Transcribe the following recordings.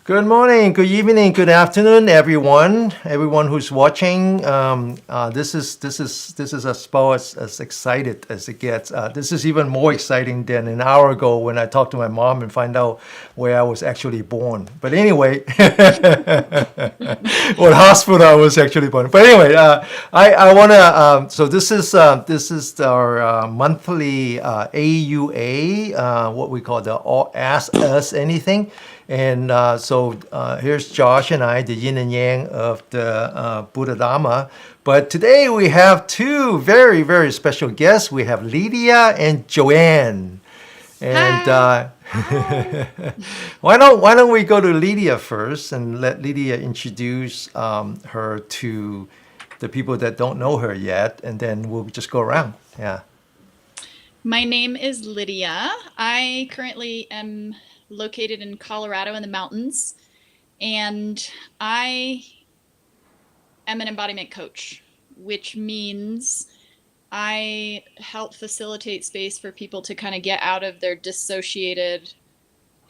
Good morning, good evening, good afternoon, everyone. Everyone who's watching. This is as far as excited as it gets. This is even more exciting than an hour ago when I talked to my mom and find out where I was actually born. But anyway, what hospital I was actually born. But anyway, I wanna. So this is our monthly AUA, what we call the All Ask Us Anything. And here's Josh and I, the yin and yang of the Buddha Dharma. But today we have two very, very special guests. We have Lydia and Joanne. And Hi. why don't we go to Lydia first and let Lydia introduce her to the people that don't know her yet, and then we'll just go around. Yeah. My name is Lydia. I currently am located in Colorado in the mountains, and I am an embodiment coach, which means I help facilitate space for people to kind of get out of their dissociated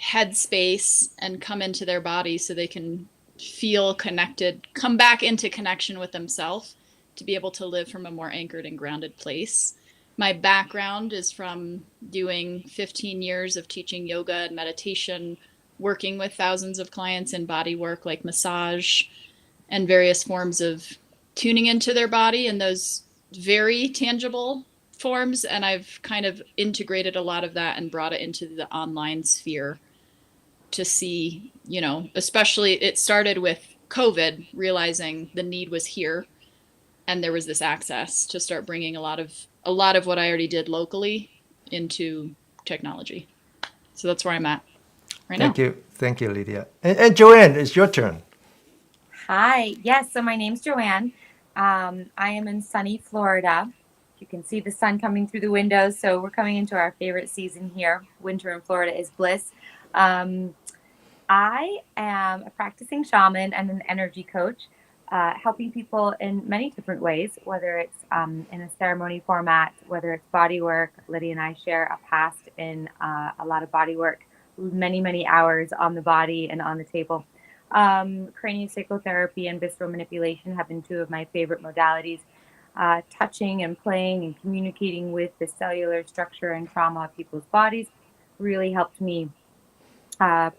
headspace and come into their body so they can feel connected, come back into connection with themselves to be able to live from a more anchored and grounded place. My background is from doing 15 years of teaching yoga and meditation, working with thousands of clients in body work like massage and various forms of tuning into their body in those very tangible forms. And I've kind of integrated a lot of that and brought it into the online sphere to see, especially it started with COVID, realizing the need was here and there was this access to start bringing a lot of what I already did locally into technology. So that's where I'm at right now. Thank you, Lydia. And Joanne, it's your turn. Hi. Yes, so my name's Joanne. I am in sunny Florida. You can see the sun coming through the windows, so we're coming into our favorite season here. Winter in Florida is bliss. I am a practicing shaman and an energy coach, helping people in many different ways, whether it's in a ceremony format, whether it's body work. Lydia and I share a past in a lot of body work, many, many hours on the body and on the table. Craniosacral therapy and visceral manipulation have been two of my favorite modalities. Touching and playing and communicating with the cellular structure and trauma of people's bodies really helped me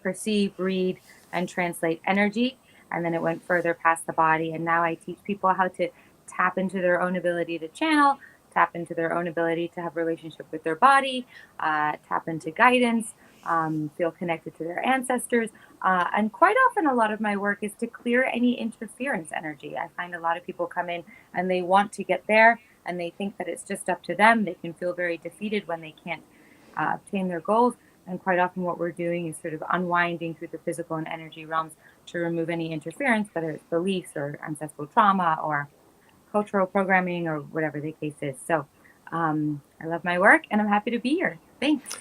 perceive, read, and translate energy. And then it went further past the body. And now I teach people how to tap into their own ability to channel, tap into their own ability to have a relationship with their body, tap into guidance, feel connected to their ancestors. And quite often, a lot of my work is to clear any interference energy. I find a lot of people come in and they want to get there and they think that it's just up to them. They can feel very defeated when they can't obtain their goals. And quite often what we're doing is sort of unwinding through the physical and energy realms to remove any interference, whether it's beliefs or ancestral trauma or cultural programming or whatever the case is. So I love my work and I'm happy to be here. Thanks.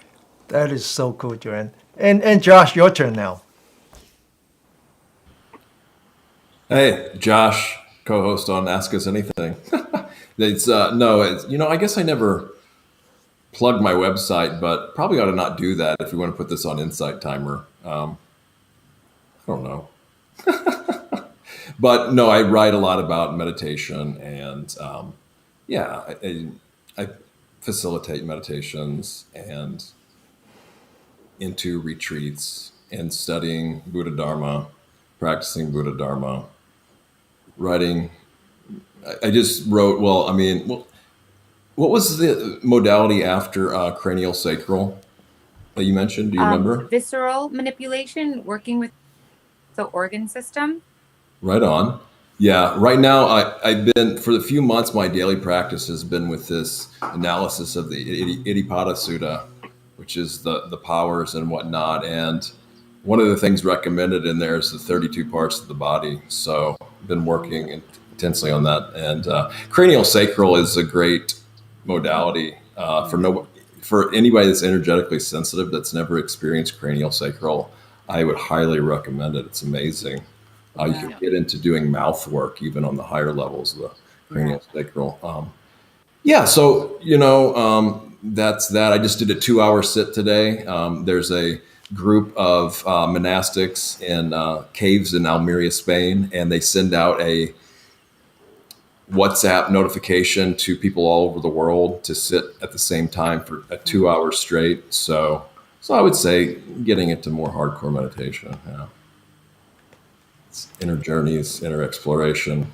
That is so cool, Joanne. And Josh, your turn now. Hey, Josh, co-host on Ask Us Anything. I guess I never plugged my website, but probably ought to not do that if you want to put this on Insight Timer. I don't know. But no, I write a lot about meditation and I facilitate meditations and into retreats and studying Buddha Dharma, practicing Buddha Dharma, writing. I just wrote, what was the modality after cranial sacral that you mentioned? Do you remember? Visceral manipulation, working with the organ system. Right on. Yeah. Right now, I've been, for the few months, my daily practice has been with this analysis of the Iddhipada Sutta, which is the powers and whatnot. And one of the things recommended in there is the 32 parts of the body. So I've been working intensely on that. And cranial sacral is a great modality for anybody that's energetically sensitive that's never experienced cranial sacral. I would highly recommend it. It's amazing. You can get into doing mouth work even on the higher levels of the cranial sacral. That's that. I just did a 2-hour sit today. There's a group of monastics in caves in Almeria, Spain, and they send out a WhatsApp notification to people all over the world to sit at the same time for 2 hours straight. So I would say getting into more hardcore meditation. Yeah. It's inner journeys, inner exploration.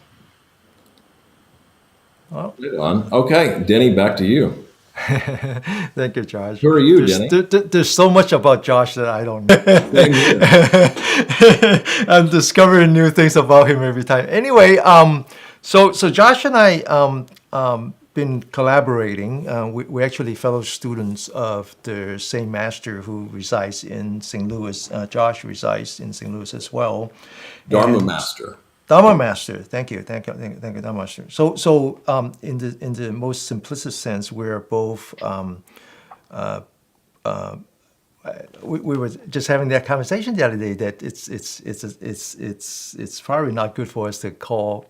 Well, Right on. Okay, Denny, back to you. thank you, Josh. Who are you, there's, Denny? there's so much about Josh that I don't know. Same here. I'm discovering new things about him every time. Anyway, so Josh and I been collaborating. We're actually fellow students of the same master who resides in St. Louis. Josh resides in St. Louis as well. Dharma And- Master. Dharma Master, thank you, Dharma Master. So, in the most simplistic sense, we're both. We were just having that conversation the other day that it's probably not good for us to call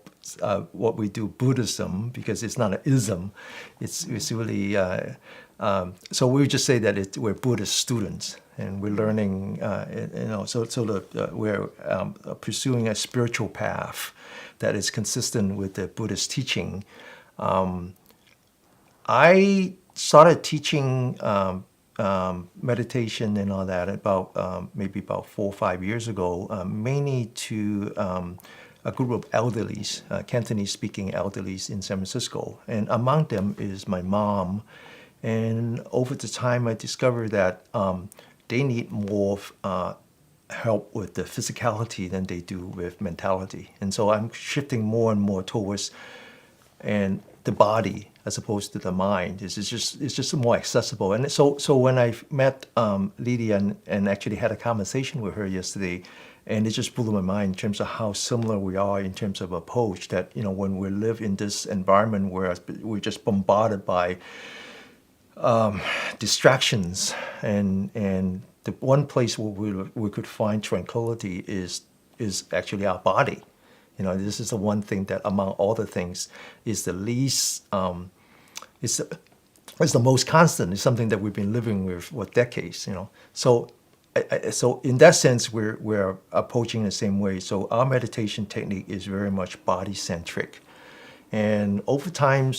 what we do Buddhism, because it's not an ism. It's really so we would just say that we're Buddhist students, and we're learning. We're pursuing a spiritual path that is consistent with the Buddhist teaching. I started teaching meditation and all that maybe about 4 or 5 years ago, mainly to a group of elderlies, Cantonese-speaking elderlies in San Francisco, and among them is my mom. And over the time, I discovered that they need more help with the physicality than they do with mentality, and so I'm shifting more and more towards the body as opposed to the mind. It's just more accessible. And so when I met Lydia and actually had a conversation with her yesterday, and it just blew my mind in terms of how similar we are in terms of approach. That when we live in this environment where we're just bombarded by distractions, and the one place where we could find tranquility is actually our body. This is the one thing that among all the things is the least, it's the most constant. It's something that we've been living with for decades. So in that sense, we're approaching the same way. So our meditation technique is very much body centric, and over time,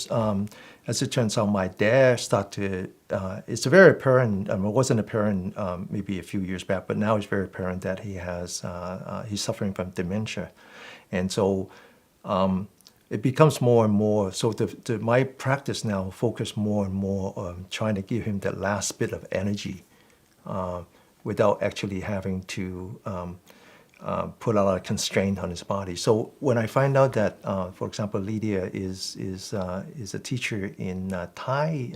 as it turns out, my dad started to. It's very apparent. It wasn't apparent maybe a few years back, but now it's very apparent that he's suffering from dementia. And so it becomes more and more. So my practice now focus more and more on trying to give him that last bit of energy without actually having to put a lot of constraint on his body. So when I find out that, for example, Lydia is a teacher in Thai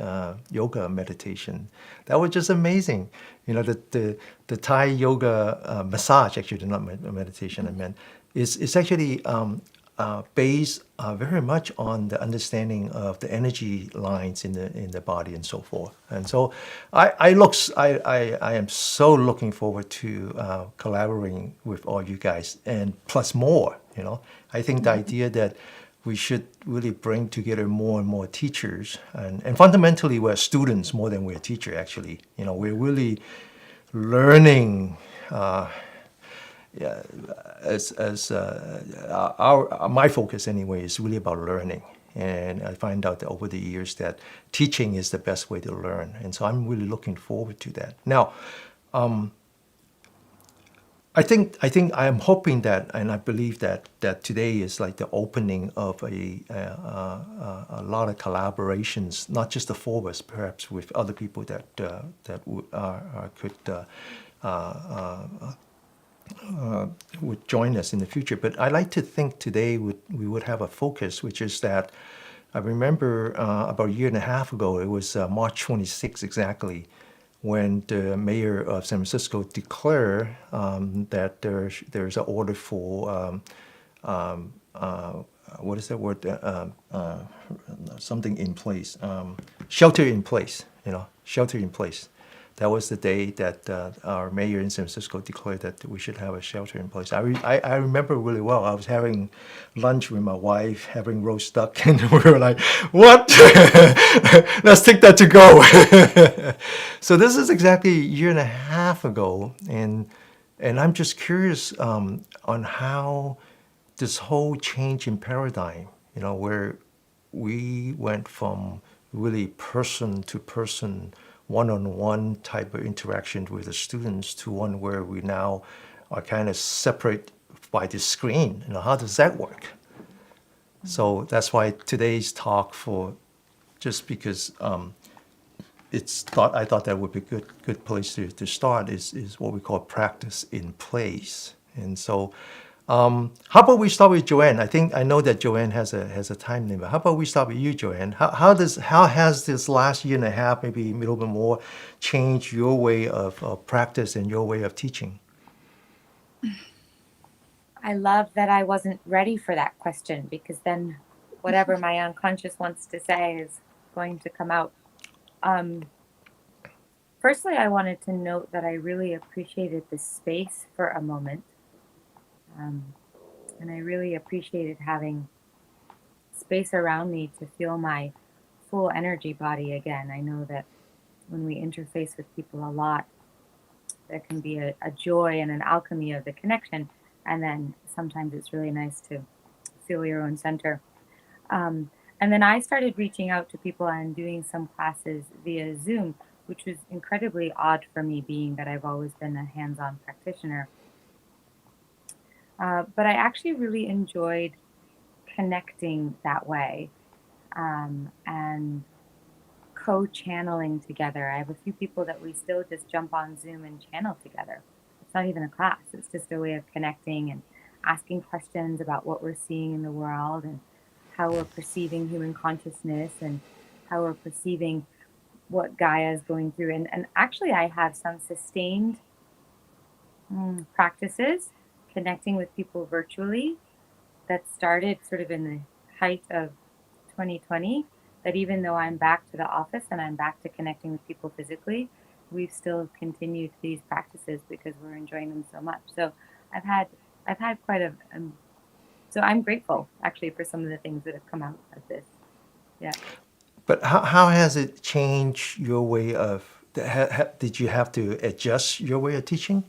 yoga meditation, that was just amazing. The Thai yoga massage, actually not meditation, I meant, is actually based very much on the understanding of the energy lines in the body and so forth. And so I am so looking forward to collaborating with all you guys, and plus more. I think the idea that we should really bring together more and more teachers, and fundamentally we're students more than we're teachers. Actually, we're really learning. My focus anyway is really about learning, and I find out that over the years that teaching is the best way to learn, and so I'm really looking forward to that. Now, I think I am hoping that, and I believe that today is like the opening of a lot of collaborations, not just the four of us, perhaps with other people that would join us in the future. But I like to think today we would have a focus, which is that I remember about a year and a half ago, it was March 26 exactly, when the mayor of San Francisco declared that there's an order for what is that word? Something in place, shelter in place. Shelter in place. that was the day that our mayor in San Francisco declared that we should have a shelter in place. I remember really well. I was having lunch with my wife, having roast duck, and we were like, "What? Let's take that to go." So this is exactly a year and a half ago, and I'm just curious on how this whole change in paradigm, where we went from really person to person, one-on-one type of interaction with the students to one where we now are kind of separate by the screen. How does that work? So that's why today's talk just because I thought that would be a good place to start is what we call practice in place. And so how about we start with Joanne? I know that Joanne has a time limit. How about we start with you, Joanne? How has this last year and a half, maybe a little bit more, changed your way of practice and your way of teaching? I love that I wasn't ready for that question, because then whatever my unconscious wants to say is going to come out. Firstly, I wanted to note that I really appreciated the space for a moment. And I really appreciated having space around me to feel my full energy body again. I know that when we interface with people a lot, there can be a joy and an alchemy of the connection. And then sometimes it's really nice to feel your own center. And then I started reaching out to people and doing some classes via Zoom, which was incredibly odd for me, being that I've always been a hands-on practitioner. But I actually really enjoyed connecting that way, and co-channeling together. I have a few people that we still just jump on Zoom and channel together. It's not even a class. It's just a way of connecting and asking questions about what we're seeing in the world and how we're perceiving human consciousness and how we're perceiving what Gaia is going through. And actually, I have some sustained practices connecting with people virtually that started sort of in the height of 2020, that even though I'm back to the office and I'm back to connecting with people physically, we've still continued these practices because we're enjoying them so much. So I've had quite a so I'm grateful actually for some of the things that have come out of this. Yeah. But how has it changed your way of? Did you have to adjust your way of teaching?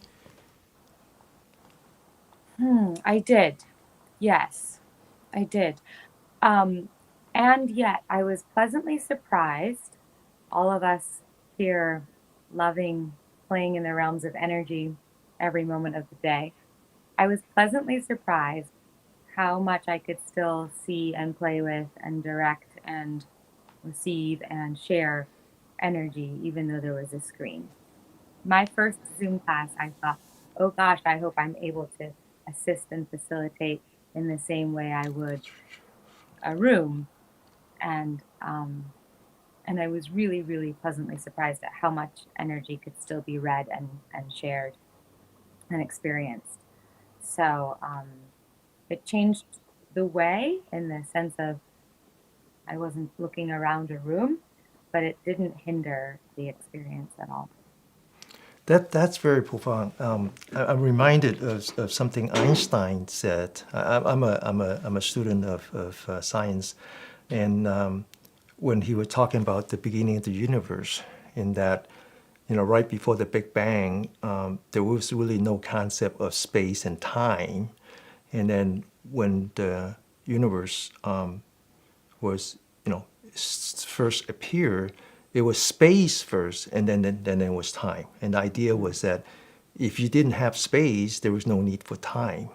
I did. Yes, I did. And yet I was pleasantly surprised, all of us here loving playing in the realms of energy every moment of the day. I was pleasantly surprised how much I could still see and play with and direct and receive and share energy, even though there was a screen. My first Zoom class, I thought, oh gosh, I hope I'm able to assist and facilitate in the same way I would a room. And I was really, really pleasantly surprised at how much energy could still be read and shared and experienced. So it changed the way, in the sense of I wasn't looking around a room, but it didn't hinder the experience at all. That's very profound. I'm reminded of something Einstein said. I'm a student of science, and when he was talking about the beginning of the universe, in that, right before the Big Bang, there was really no concept of space and time, and then when the universe was, first appeared, it was space first, and then it was time. And the idea was that if you didn't have space, there was no need for time.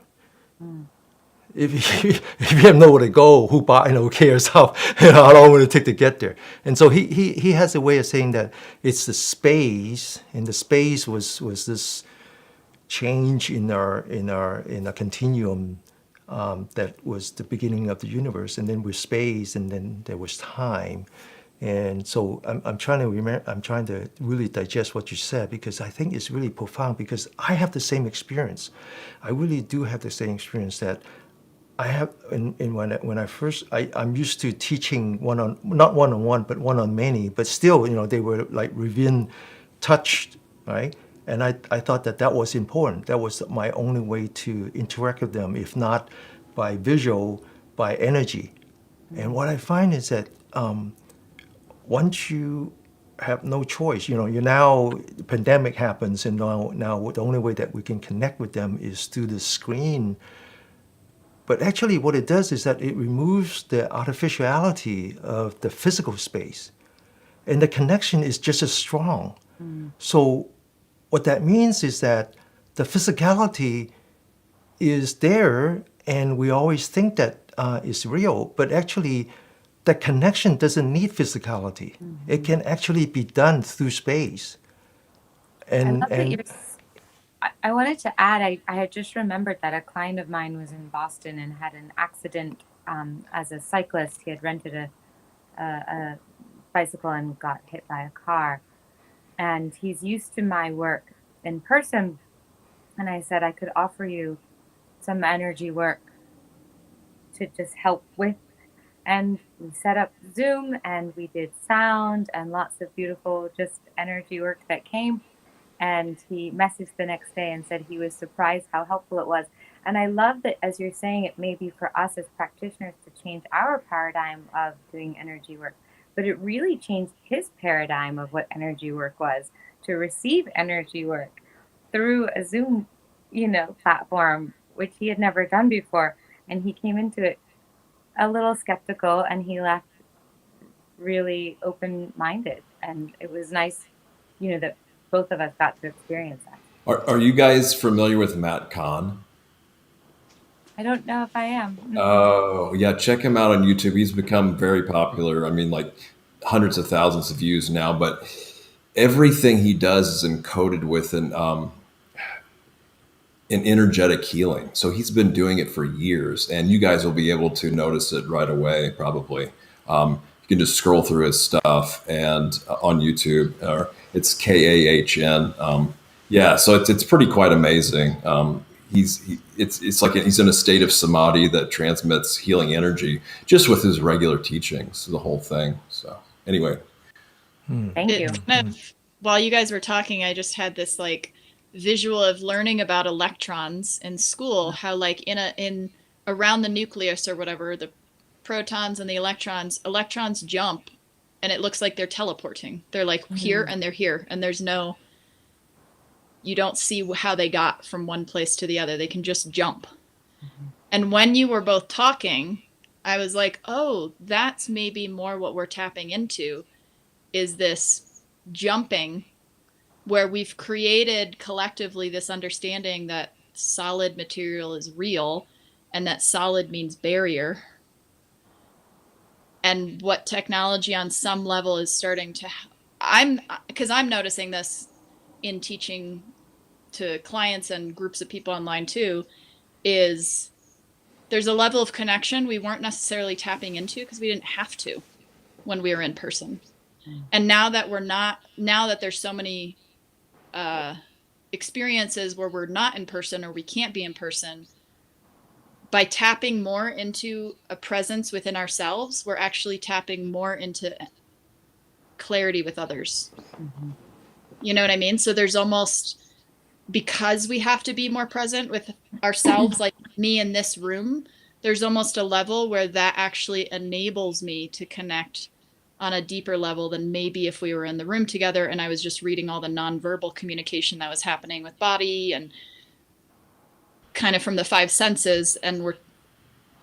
If you have nowhere to go, who cares how long will it take to get there? And so he has a way of saying that it's the space, and the space was this change in a continuum. That was the beginning of the universe, and then with space, and then there was time, and so I'm trying to remember. I'm trying to really digest what you said, because I think it's really profound. Because I have the same experience. I really do have the same experience that I have. When I first, I'm used to teaching not one on one, but one on many. But still, they were like within touched, right? And I thought that that was important. That was my only way to interact with them, if not by visual, by energy. And what I find is that once you have no choice, you now the pandemic happens, and now the only way that we can connect with them is through the screen. But actually, what it does is that it removes the artificiality of the physical space, and the connection is just as strong. So, what that means is that the physicality is there, and we always think that is real, but actually, the connection doesn't need physicality. It can actually be done through space. I And love that and you're. I wanted to add, I had just remembered that a client of mine was in Boston and had an accident as a cyclist. He had rented a bicycle and got hit by a car. And he's used to my work in person. And I said I could offer you some energy work to just help with. And we set up Zoom and we did sound and lots of beautiful just energy work that came. And he messaged the next day and said he was surprised how helpful it was. And I love that, as you're saying, it may be for us as practitioners to change our paradigm of doing energy work, but it really changed his paradigm of what energy work was, to receive energy work through a Zoom, platform, which he had never done before. And he came into it a little skeptical, and he left really open-minded. And it was nice, that both of us got to experience that. Are you guys familiar with Matt Kahn? I don't know if I am. Oh, yeah. Check him out on YouTube. He's become very popular. I mean, like hundreds of thousands of views now, but everything he does is encoded with an energetic healing. So he's been doing it for years, and you guys will be able to notice it right away, probably. You can just scroll through his stuff and on YouTube, or it's Kahn. Yeah, so it's pretty quite amazing. It's like he's in a state of samadhi that transmits healing energy just with his regular teachings, the whole thing. So anyway, Thank you. Kind of, while you guys were talking, I just had this visual of learning about electrons in school, how in around the nucleus or whatever, the protons and the electrons jump, and it looks like they're teleporting. They're here and they're here, and you don't see how they got from one place to the other. They can just jump. And when you were both talking, I was like, oh, that's maybe more what we're tapping into, is this jumping, where we've created collectively this understanding that solid material is real and that solid means barrier. And what technology on some level is starting to, because I'm noticing this in teaching to clients and groups of people online too, is there's a level of connection we weren't necessarily tapping into because we didn't have to when we were in person. And now that there's so many experiences where we're not in person or we can't be in person, by tapping more into a presence within ourselves, we're actually tapping more into clarity with others. You know what I mean? So there's almost, because we have to be more present with ourselves, like me in this room, there's almost a level where that actually enables me to connect on a deeper level than maybe if we were in the room together and I was just reading all the nonverbal communication that was happening with body and kind of from the five senses. And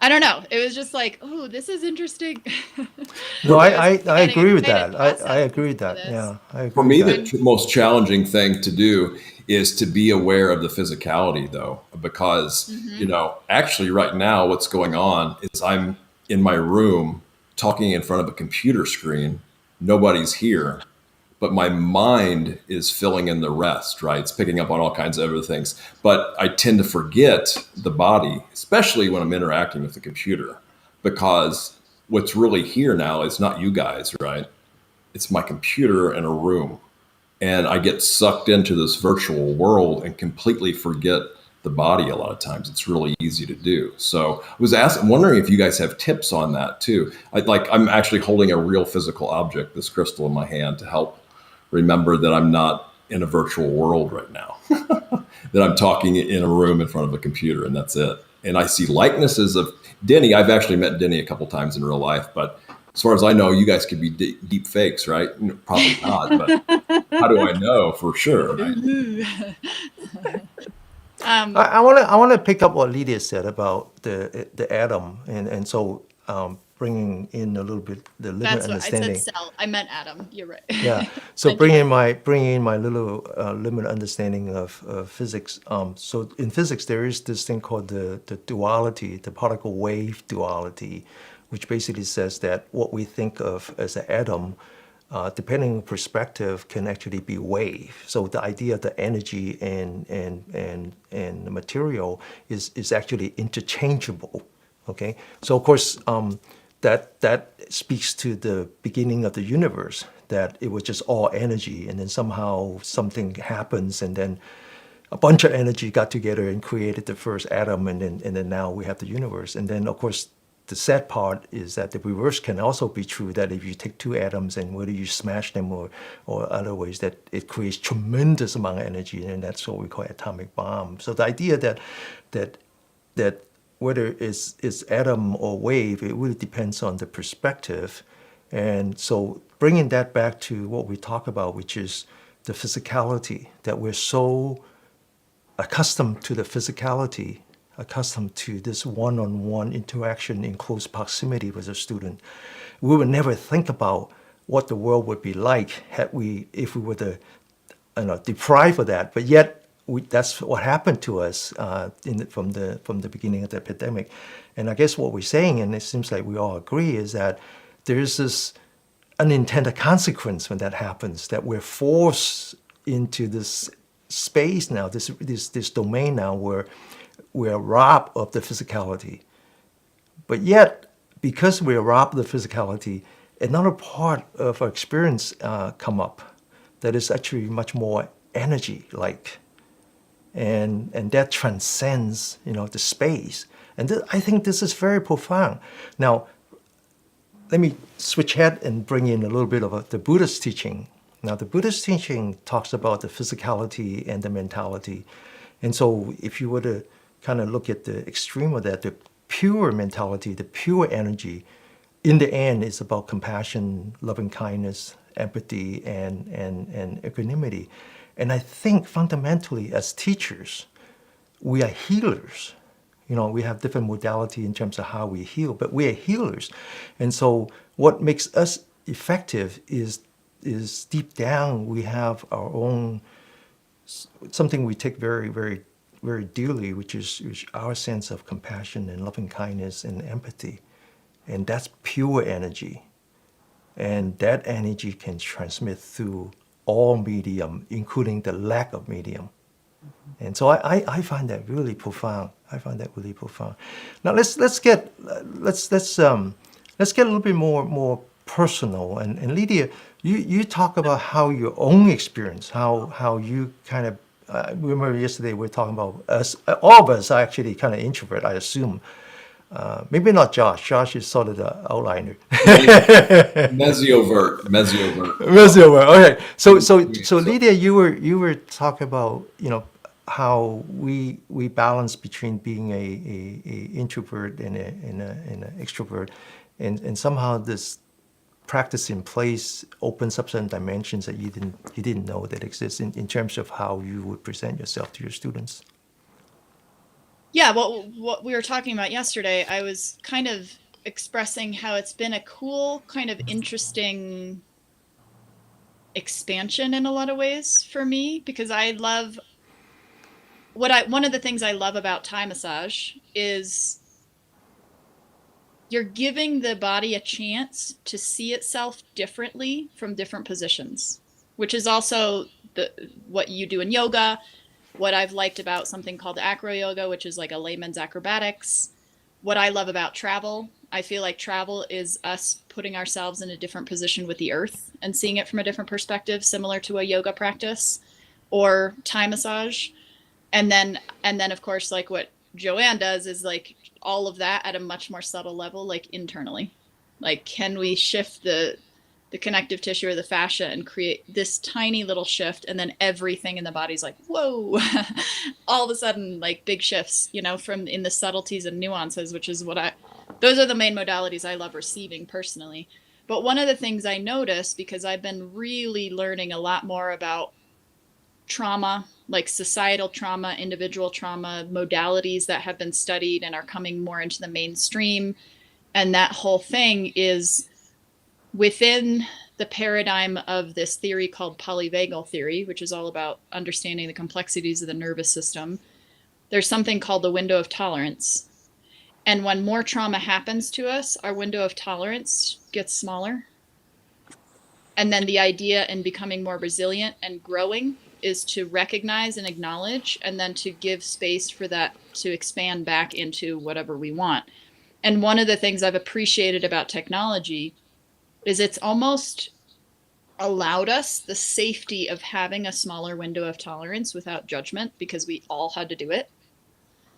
I don't know. It was just like, oh, this is interesting. No, I agree with that. I agree with that. Yeah, I agree. For me, with that. the most challenging thing to do is to be aware of the physicality, though, because, actually right now what's going on is I'm in my room talking in front of a computer screen. Nobody's here, but my mind is filling in the rest, right? It's picking up on all kinds of other things. But I tend to forget the body, especially when I'm interacting with the computer, because what's really here now is not you guys, right? It's my computer in a room. And I get sucked into this virtual world and completely forget the body a lot of times. It's really easy to do. So I was wondering if you guys have tips on that too. I'm actually holding a real physical object, this crystal in my hand, to help remember that I'm not in a virtual world right now. That I'm talking in a room in front of a computer, and that's it. And I see likenesses of Denny. I've actually met Denny a couple times in real life, but as far as I know, you guys could be deep fakes, right? Probably not, but how do I know for sure? Right? I want to pick up what Lydia said about the atom, and so bringing in a little bit the limit That's what I said. understanding. Cell. I meant atom. You're right. Yeah. So Thank you. bringing in my little limited understanding of physics. So in physics, there is this thing called the duality, the particle wave duality, which basically says that what we think of as an atom, depending on perspective, can actually be wave. So the idea of the energy and the material is actually interchangeable. Okay. So of course, that speaks to the beginning of the universe, that it was just all energy, and then somehow something happens, and then a bunch of energy got together and created the first atom, and then now we have the universe. And then of course the sad part is that the reverse can also be true, that if you take two atoms and whether you smash them or other ways, that it creates tremendous amount of energy, and that's what we call atomic bomb. So the idea that whether it's atom or wave, it really depends on the perspective. And so bringing that back to what we talk about, which is the physicality, that we're so accustomed to the physicality, accustomed to this one-on-one interaction in close proximity with a student. We would never think about what the world would be like if we were to deprive of that. But yet, that's what happened to us from the beginning of the epidemic. And I guess what we're saying, and it seems like we all agree, is that there's this unintended consequence when that happens, that we're forced into this space now, this domain now, where we're robbed of the physicality. But yet, because we're robbed of the physicality, another part of our experience come up that is actually much more energy-like. And that transcends, the space. And I think this is very profound. Now, let me switch head and bring in a little bit of the Buddhist teaching. Now, the Buddhist teaching talks about the physicality and the mentality. And so if you were to kind of look at the extreme of that, the pure mentality, the pure energy, in the end is about compassion, loving kindness, empathy, and equanimity. And I think fundamentally as teachers, we are healers. We have different modality in terms of how we heal, but we are healers. And so what makes us effective is deep down we have our own, something we take very, very, very dearly, which is our sense of compassion and loving kindness and empathy. And that's pure energy. And that energy can transmit through all medium, including the lack of medium. And so I find that really profound. Now let's get a little bit more personal. And Lydia, you talk about how your own experience, how you kind of. Remember yesterday we were talking about us. All of us are actually kind of introvert, I assume. Maybe not Josh. Josh is sort of the outliner. Mesiovert. Okay. So Lydia, you were talking about how we balance between being a introvert and an extrovert, and somehow this practice in place opens up certain dimensions that you didn't know that exist in terms of how you would present yourself to your students. Yeah, what we were talking about yesterday, I was kind of expressing how it's been a cool, kind of interesting expansion in a lot of ways for me, because I love one of the things I love about Thai massage is you're giving the body a chance to see itself differently from different positions, which is also what you do in yoga. What I've liked about something called acro yoga, which is like a layman's acrobatics. What I love about travel, I feel like travel is us putting ourselves in a different position with the earth and seeing it from a different perspective, similar to a yoga practice or Thai massage. And then of course, like what Joanne does is like all of that at a much more subtle level, like internally. Like, can we shift the the connective tissue or the fascia and create this tiny little shift. And then everything in the body's like, whoa, all of a sudden, like big shifts, you know, from in the subtleties and nuances, which is those are the main modalities I love receiving personally. But one of the things I noticed, because I've been really learning a lot more about trauma, like societal trauma, individual trauma, modalities that have been studied and are coming more into the mainstream. And that whole thing is within the paradigm of this theory called polyvagal theory, which is all about understanding the complexities of the nervous system. There's something called the window of tolerance. And when more trauma happens to us, our window of tolerance gets smaller. And then the idea in becoming more resilient and growing is to recognize and acknowledge, and then to give space for that to expand back into whatever we want. And one of the things I've appreciated about technology is it's almost allowed us the safety of having a smaller window of tolerance without judgment, because we all had to do it.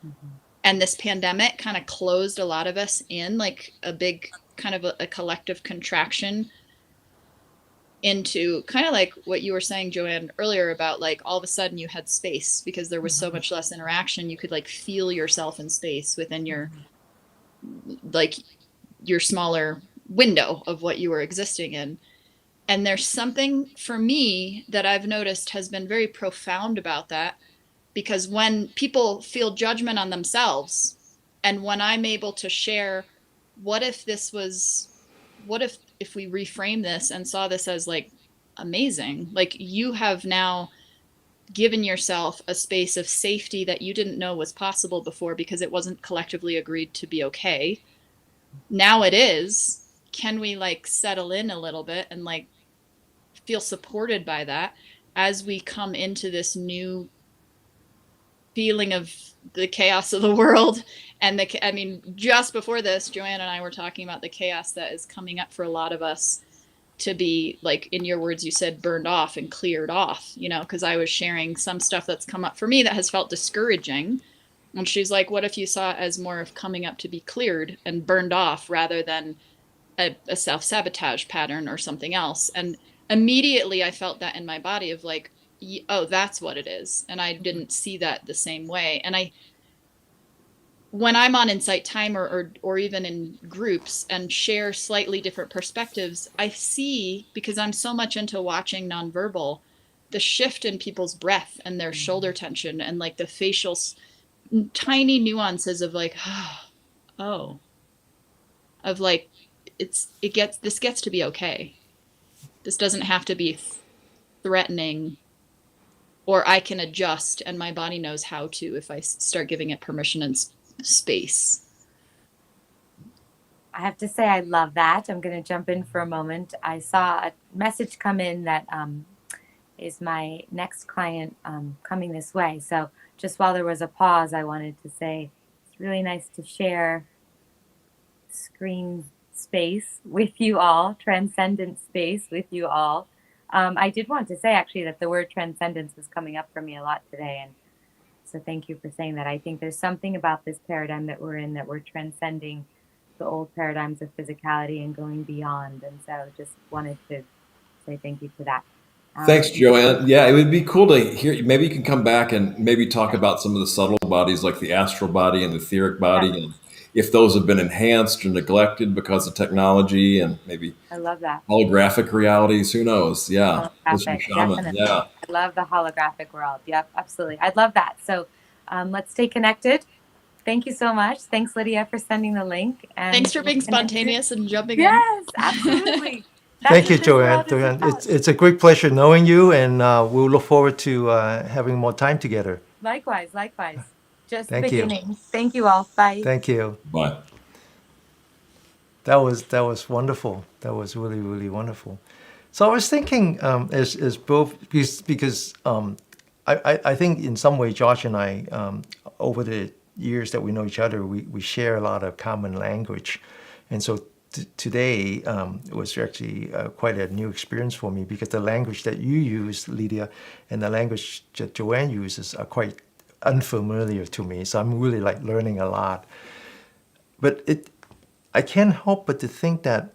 Mm-hmm. And this pandemic kind of closed a lot of us in, like a big kind of a collective contraction into kind of like what you were saying, Joanne, earlier about like all of a sudden you had space because there was so much less interaction. You could like feel yourself in space within your like your smaller window of what you were existing in. And there's something for me that I've noticed has been very profound about that, because when people feel judgment on themselves, and when I'm able to share, what if we reframe this and saw this as like amazing, like you have now given yourself a space of safety that you didn't know was possible before because it wasn't collectively agreed to be okay. Now it is. Can we like settle in a little bit and like feel supported by that as we come into this new feeling of the chaos of the world? And I mean, just before this, Joanne and I were talking about the chaos that is coming up for a lot of us to be, like, in your words, you said burned off and cleared off, you know, because I was sharing some stuff that's come up for me that has felt discouraging. And she's like, what if you saw it as more of coming up to be cleared and burned off rather than a self-sabotage pattern or something else? And immediately I felt that in my body of like, oh, that's what it is. And I didn't see that the same way. And when I'm on Insight Time or even in groups and share slightly different perspectives, I see, because I'm so much into watching nonverbal, the shift in people's breath and their shoulder tension and like the facial tiny nuances of like, oh, of like, this gets to be okay. This doesn't have to be threatening, or I can adjust and my body knows how to if I start giving it permission and space. I have to say I love that. I'm going to jump in for a moment. I saw a message come in that is my next client coming this way. So just while there was a pause, I wanted to say it's really nice to share screen space with you all, transcendent space with you all. I did want to say actually that the word transcendence was coming up for me a lot today, and so thank you for saying that. I think there's something about this paradigm that we're in, that we're transcending the old paradigms of physicality and going beyond. And so just wanted to say thank you for that. Thanks, Joanne. Yeah, it would be cool to hear. Maybe you can come back and maybe talk about some of the subtle bodies like the astral body and the etheric body, and if those have been enhanced or neglected because of technology, and maybe I love that. Holographic realities. Who knows? Yeah. Holographic, definitely. Yeah. I love the holographic world. Yep, absolutely. I'd love that. So let's stay connected. Thank you so much. Thanks, Lydia, for sending the link. And thanks for being spontaneous and jumping in. Yes, absolutely. Thank you, Joanne. It's a great pleasure knowing you, and we'll look forward to having more time together. Likewise. Just Thank beginning. You. Thank you all. Bye. Thank you. Bye. That was wonderful. That was really, really wonderful. So I was thinking, as both, because I think in some way Josh and I, over the years that we know each other, we share a lot of common language, and so today was actually quite a new experience for me, because the language that you use, Lydia, and the language that Joanne uses are quite unfamiliar to me. So I'm really like learning a lot. But I can't help but to think that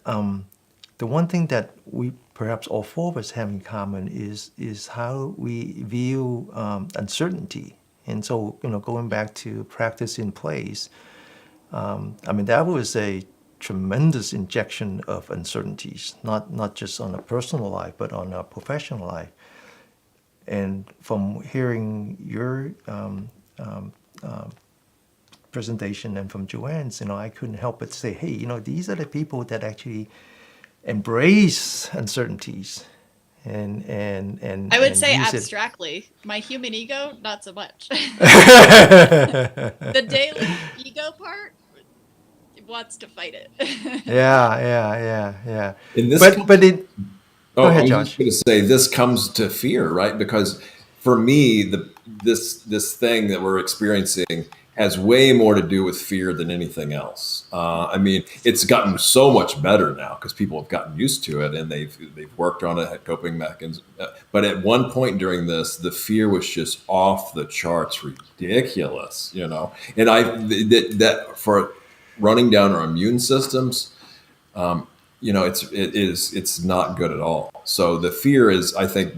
the one thing that we perhaps all four of us have in common is how we view uncertainty. And so, going back to practice in place, I mean, that was a tremendous injection of uncertainties, not just on a personal life, but on a professional life. And from hearing your presentation and from Joanne's, I couldn't help but say, hey, these are the people that actually embrace uncertainties and I would and say use it. abstractly. My human ego, not so much. The daily ego part wants to fight it. Yeah. In this But it. Go Oh, I ahead, was Josh. just going to say this comes to fear, right? Because for me, this thing that we're experiencing has way more to do with fear than anything else. I mean, it's gotten so much better now because people have gotten used to it and they've worked on it, had coping mechanisms. But at one point during this, the fear was just off the charts, ridiculous, And that for running down our immune systems. It's not good at all. So the fear is, I think,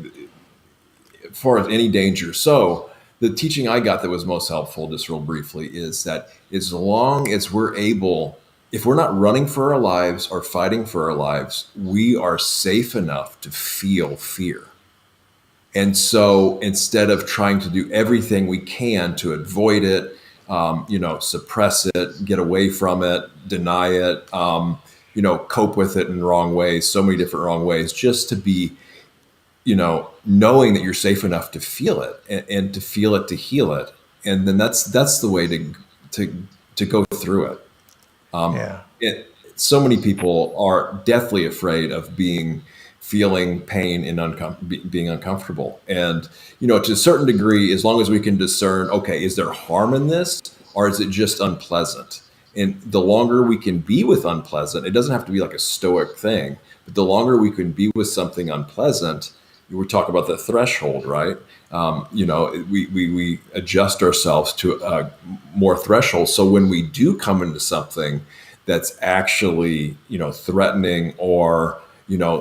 as far as any danger. So the teaching I got that was most helpful, just real briefly, is that as long as we're able, if we're not running for our lives or fighting for our lives, we are safe enough to feel fear. And so instead of trying to do everything we can to avoid it, suppress it, get away from it, deny it, cope with it in wrong ways, so many different wrong ways, just to be, knowing that you're safe enough to feel it and to feel it, to heal it. And then that's the way to go through it. Yeah. So many people are deathly afraid of feeling pain and being uncomfortable. And, to a certain degree, as long as we can discern, okay, is there harm in this or is it just unpleasant? And the longer we can be with unpleasant, it doesn't have to be like a stoic thing, but the longer we can be with something unpleasant, we talk about the threshold, right? We adjust ourselves to more thresholds. So when we do come into something that's actually, threatening or,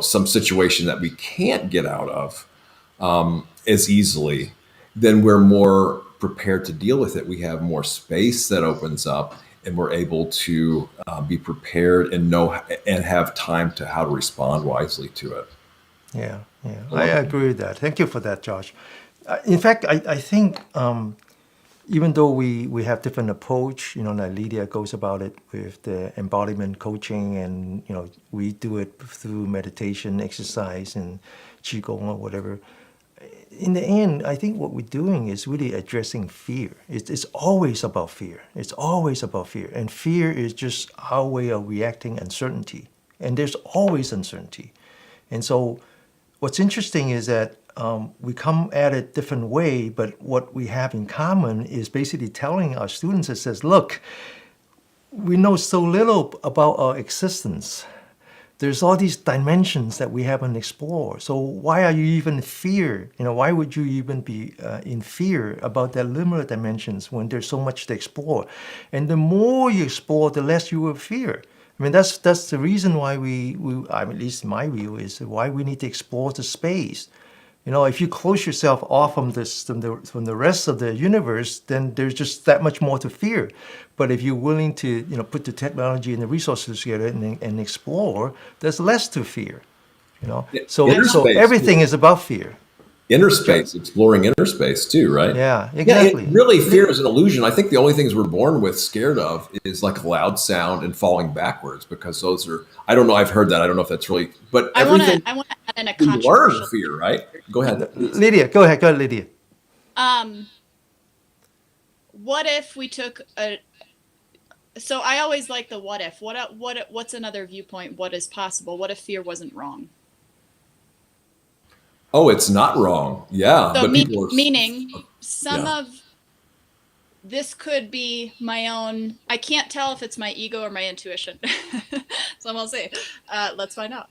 some situation that we can't get out of as easily, then we're more prepared to deal with it. We have more space that opens up and we're able to be prepared and know and have time to how to respond wisely to it. Yeah. I agree with that. Thank you for that, Josh. In fact, I think even though we have different approach, like Lydia goes about it with the embodiment coaching, and we do it through meditation, exercise, and qigong or whatever. In the end, I think what we're doing is really addressing fear. It's always about fear. It's always about fear, and fear is just our way of reacting uncertainty. And there's always uncertainty, and so what's interesting is that we come at it different way, but what we have in common is basically telling our students, it says, look, we know so little about our existence. There's all these dimensions that we haven't explored. So why are you even in fear? Why would you even be in fear about that limited dimensions when there's so much to explore? And the more you explore, the less you will fear. I mean, that's the reason why at least my view is why we need to explore the space. If you close yourself off from the rest of the universe, then there's just that much more to fear. But if you're willing to, put the technology and the resources together and explore, there's less to fear. So Interspace, everything is about fear. Inner space, exploring inner space too, right? Yeah, exactly. Yeah, really, fear is an illusion. I think the only things we're born with, scared of, is like a loud sound and falling backwards, because those are, I don't know, I've heard that. I don't know if that's really, but I want everything to add in a we learn controversial fear, right? Go ahead. Lydia, go ahead, Lydia. What if we took so I always like the what if. What's another viewpoint? What is possible? What if fear wasn't wrong? Oh, it's not wrong. Yeah. So But people are, meaning some yeah. of this could be my own, I can't tell if it's my ego or my intuition. So I'm gonna say, let's find out.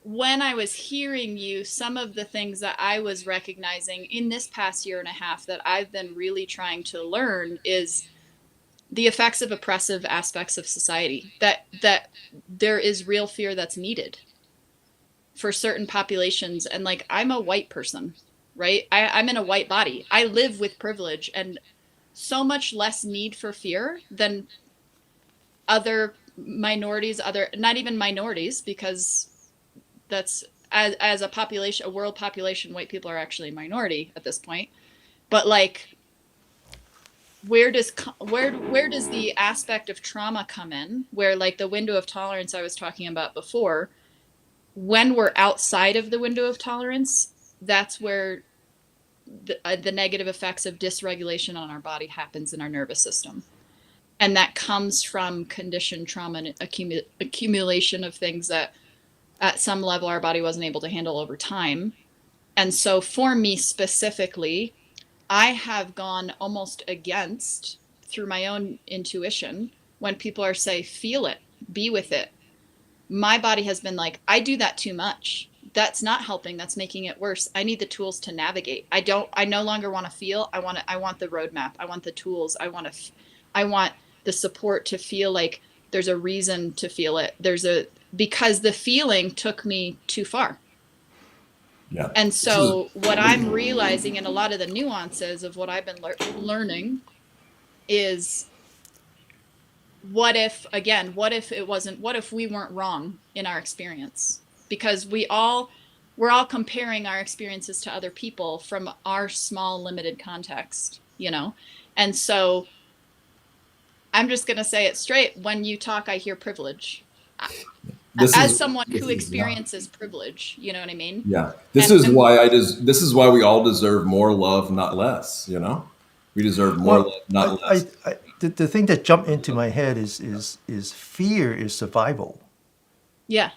When I was hearing you, some of the things that I was recognizing in this past year and a half that I've been really trying to learn is the effects of oppressive aspects of society, that there is real fear that's needed for certain populations. And like, I'm a white person, right? I'm in a white body. I live with privilege and so much less need for fear than other minorities, not even minorities, because that's, as a population, a world population, white people are actually a minority at this point. But like, where does the aspect of trauma come in, where like the window of tolerance I was talking about before, when we're outside of the window of tolerance, that's where the negative effects of dysregulation on our body happens in our nervous system. And that comes from conditioned trauma and accumulation of things that at some level our body wasn't able to handle over time. And so for me specifically, I have gone almost against, through my own intuition, when people are say, feel it, be with it. My body has been like, I do that too much. That's not helping. That's making it worse. I need the tools to navigate. I no longer want to feel. I want the roadmap. I want the tools. I want the support to feel like there's a reason to feel it. Because the feeling took me too far. Yeah. And so what I'm realizing in a lot of the nuances of what I've been learning is, what if we weren't wrong in our experience? Because we're all comparing our experiences to other people from our small, limited context, you know? And so I'm just going to say it straight. When you talk, I hear privilege. As someone who experiences privilege, you know what I mean? Yeah. This is why we all deserve more love, not less, you know? We deserve more love, not less. The thing that jumped into my head is fear is survival. Yeah.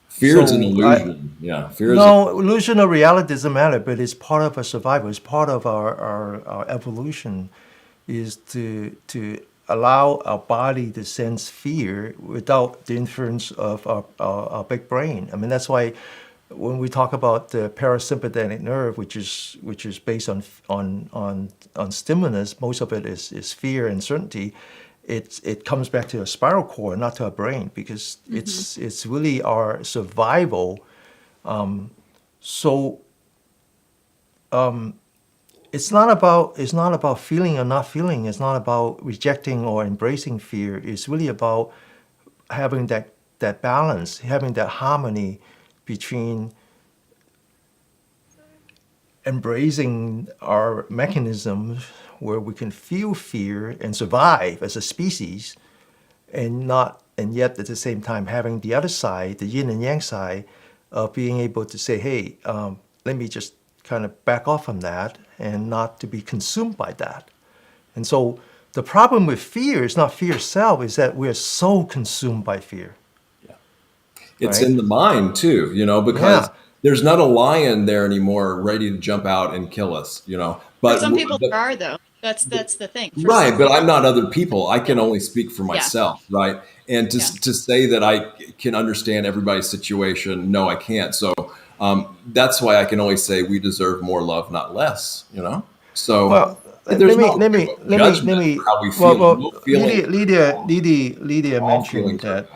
Fear is an illusion. Illusion of reality doesn't matter, but it's part of our survival. It's part of our evolution, is to allow our body to sense fear without the influence of our big brain. I mean, that's why when we talk about the parasympathetic nerve, which is based on stimulus, most of it is fear and certainty. It comes back to a spiral cord, not to our brain, because it's really our survival. It's not about feeling or not feeling. It's not about rejecting or embracing fear. It's really about having that balance, having that harmony between embracing our mechanisms where we can feel fear and survive as a species, and yet at the same time having the other side, the yin and yang side, of being able to say, hey, let me just kind of back off from that and not to be consumed by that. And so the problem with fear is not fear itself, is that we're so consumed by fear. Yeah. It's in the mind too, you know, because there's not a lion there anymore ready to jump out and kill us, you know. But for some people there are, though. That's the thing. Right, but I'm not other people. I can only speak for myself, right? And to say that I can understand everybody's situation, no, I can't. So that's why I can only say we deserve more love, not less, you know? So let me how we feel. Lydia mentioned that.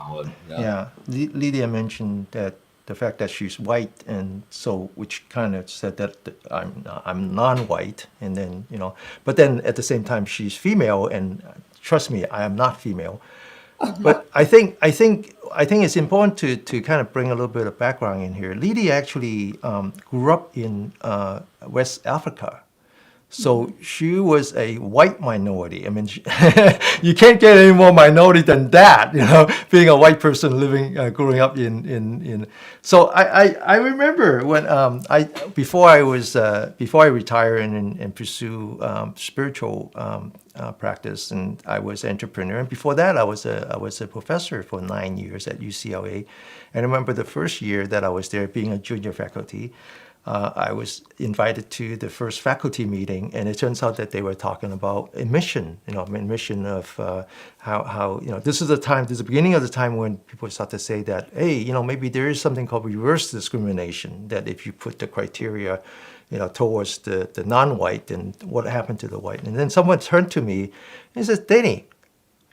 Lydia mentioned that the fact that she's white, and so which kind of said that I'm non-white, and then but then at the same time she's female, and trust me, I am not female. But I think it's important to kind of bring a little bit of background in here. Lydia actually grew up in West Africa. So she was a white minority. I mean, you can't get any more minority than that, being a white person growing up in. So I remember when before I retire and pursue spiritual practice, and I was an entrepreneur. And before that, I was a professor for 9 years at UCLA. And I remember the first year that I was there, being a junior faculty. I was invited to the first faculty meeting, and it turns out that they were talking about emission, emission of how this is the beginning of the time when people start to say that, hey, maybe there is something called reverse discrimination, that if you put the criteria, towards the non-white, then what happened to the white? And then someone turned to me and said, Denny,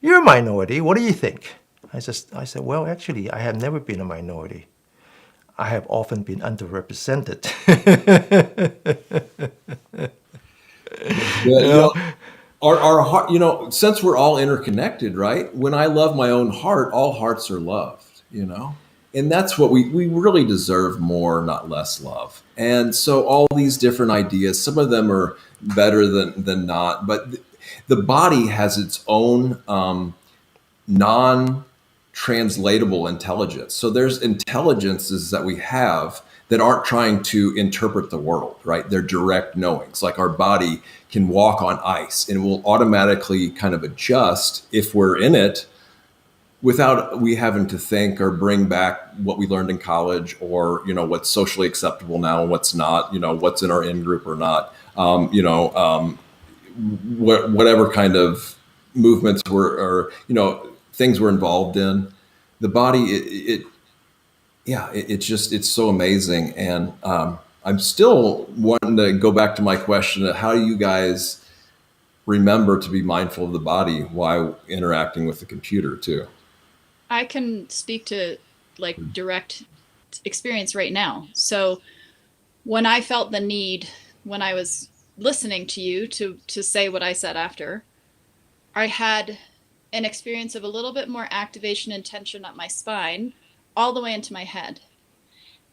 you're a minority. What do you think? I said, well, actually, I have never been a minority. I have often been underrepresented. Yeah, You know? our heart, since we're all interconnected, right? When I love my own heart, all hearts are loved, and that's what we really deserve, more, not less love. And so all these different ideas, some of them are better than not, but the body has its own non translatable intelligence. So there's intelligences that we have that aren't trying to interpret the world, right? They're direct knowings. Like our body can walk on ice and will automatically kind of adjust if we're in it without we having to think or bring back what we learned in college, or what's socially acceptable now and what's not, what's in our in group or not. Whatever kind of movements were, or things we're involved in, the body, it's so amazing. And I'm still wanting to go back to my question of how do you guys remember to be mindful of the body while interacting with the computer too? I can speak to like direct experience right now. So when I felt the need, when I was listening to you to say what I said after, I had an experience of a little bit more activation and tension up my spine all the way into my head.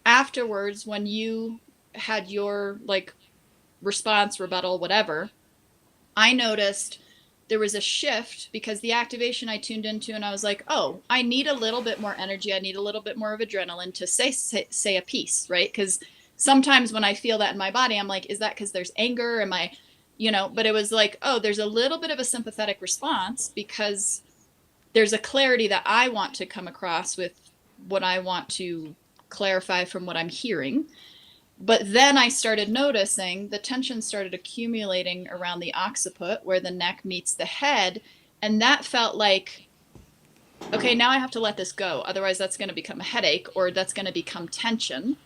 Afterwards, when you had your like response, rebuttal, whatever, I noticed there was a shift because the activation I tuned into, and I was like, oh, I need a little bit more energy. I need a little bit more of adrenaline to say a piece, right? Because sometimes when I feel that in my body, I'm like, is that because there's anger? Am I, but it was like, oh, there's a little bit of a sympathetic response because there's a clarity that I want to come across with what I want to clarify from what I'm hearing. But then I started noticing the tension started accumulating around the occiput where the neck meets the head. And that felt like, okay, now I have to let this go. Otherwise, that's going to become a headache, or that's going to become tension.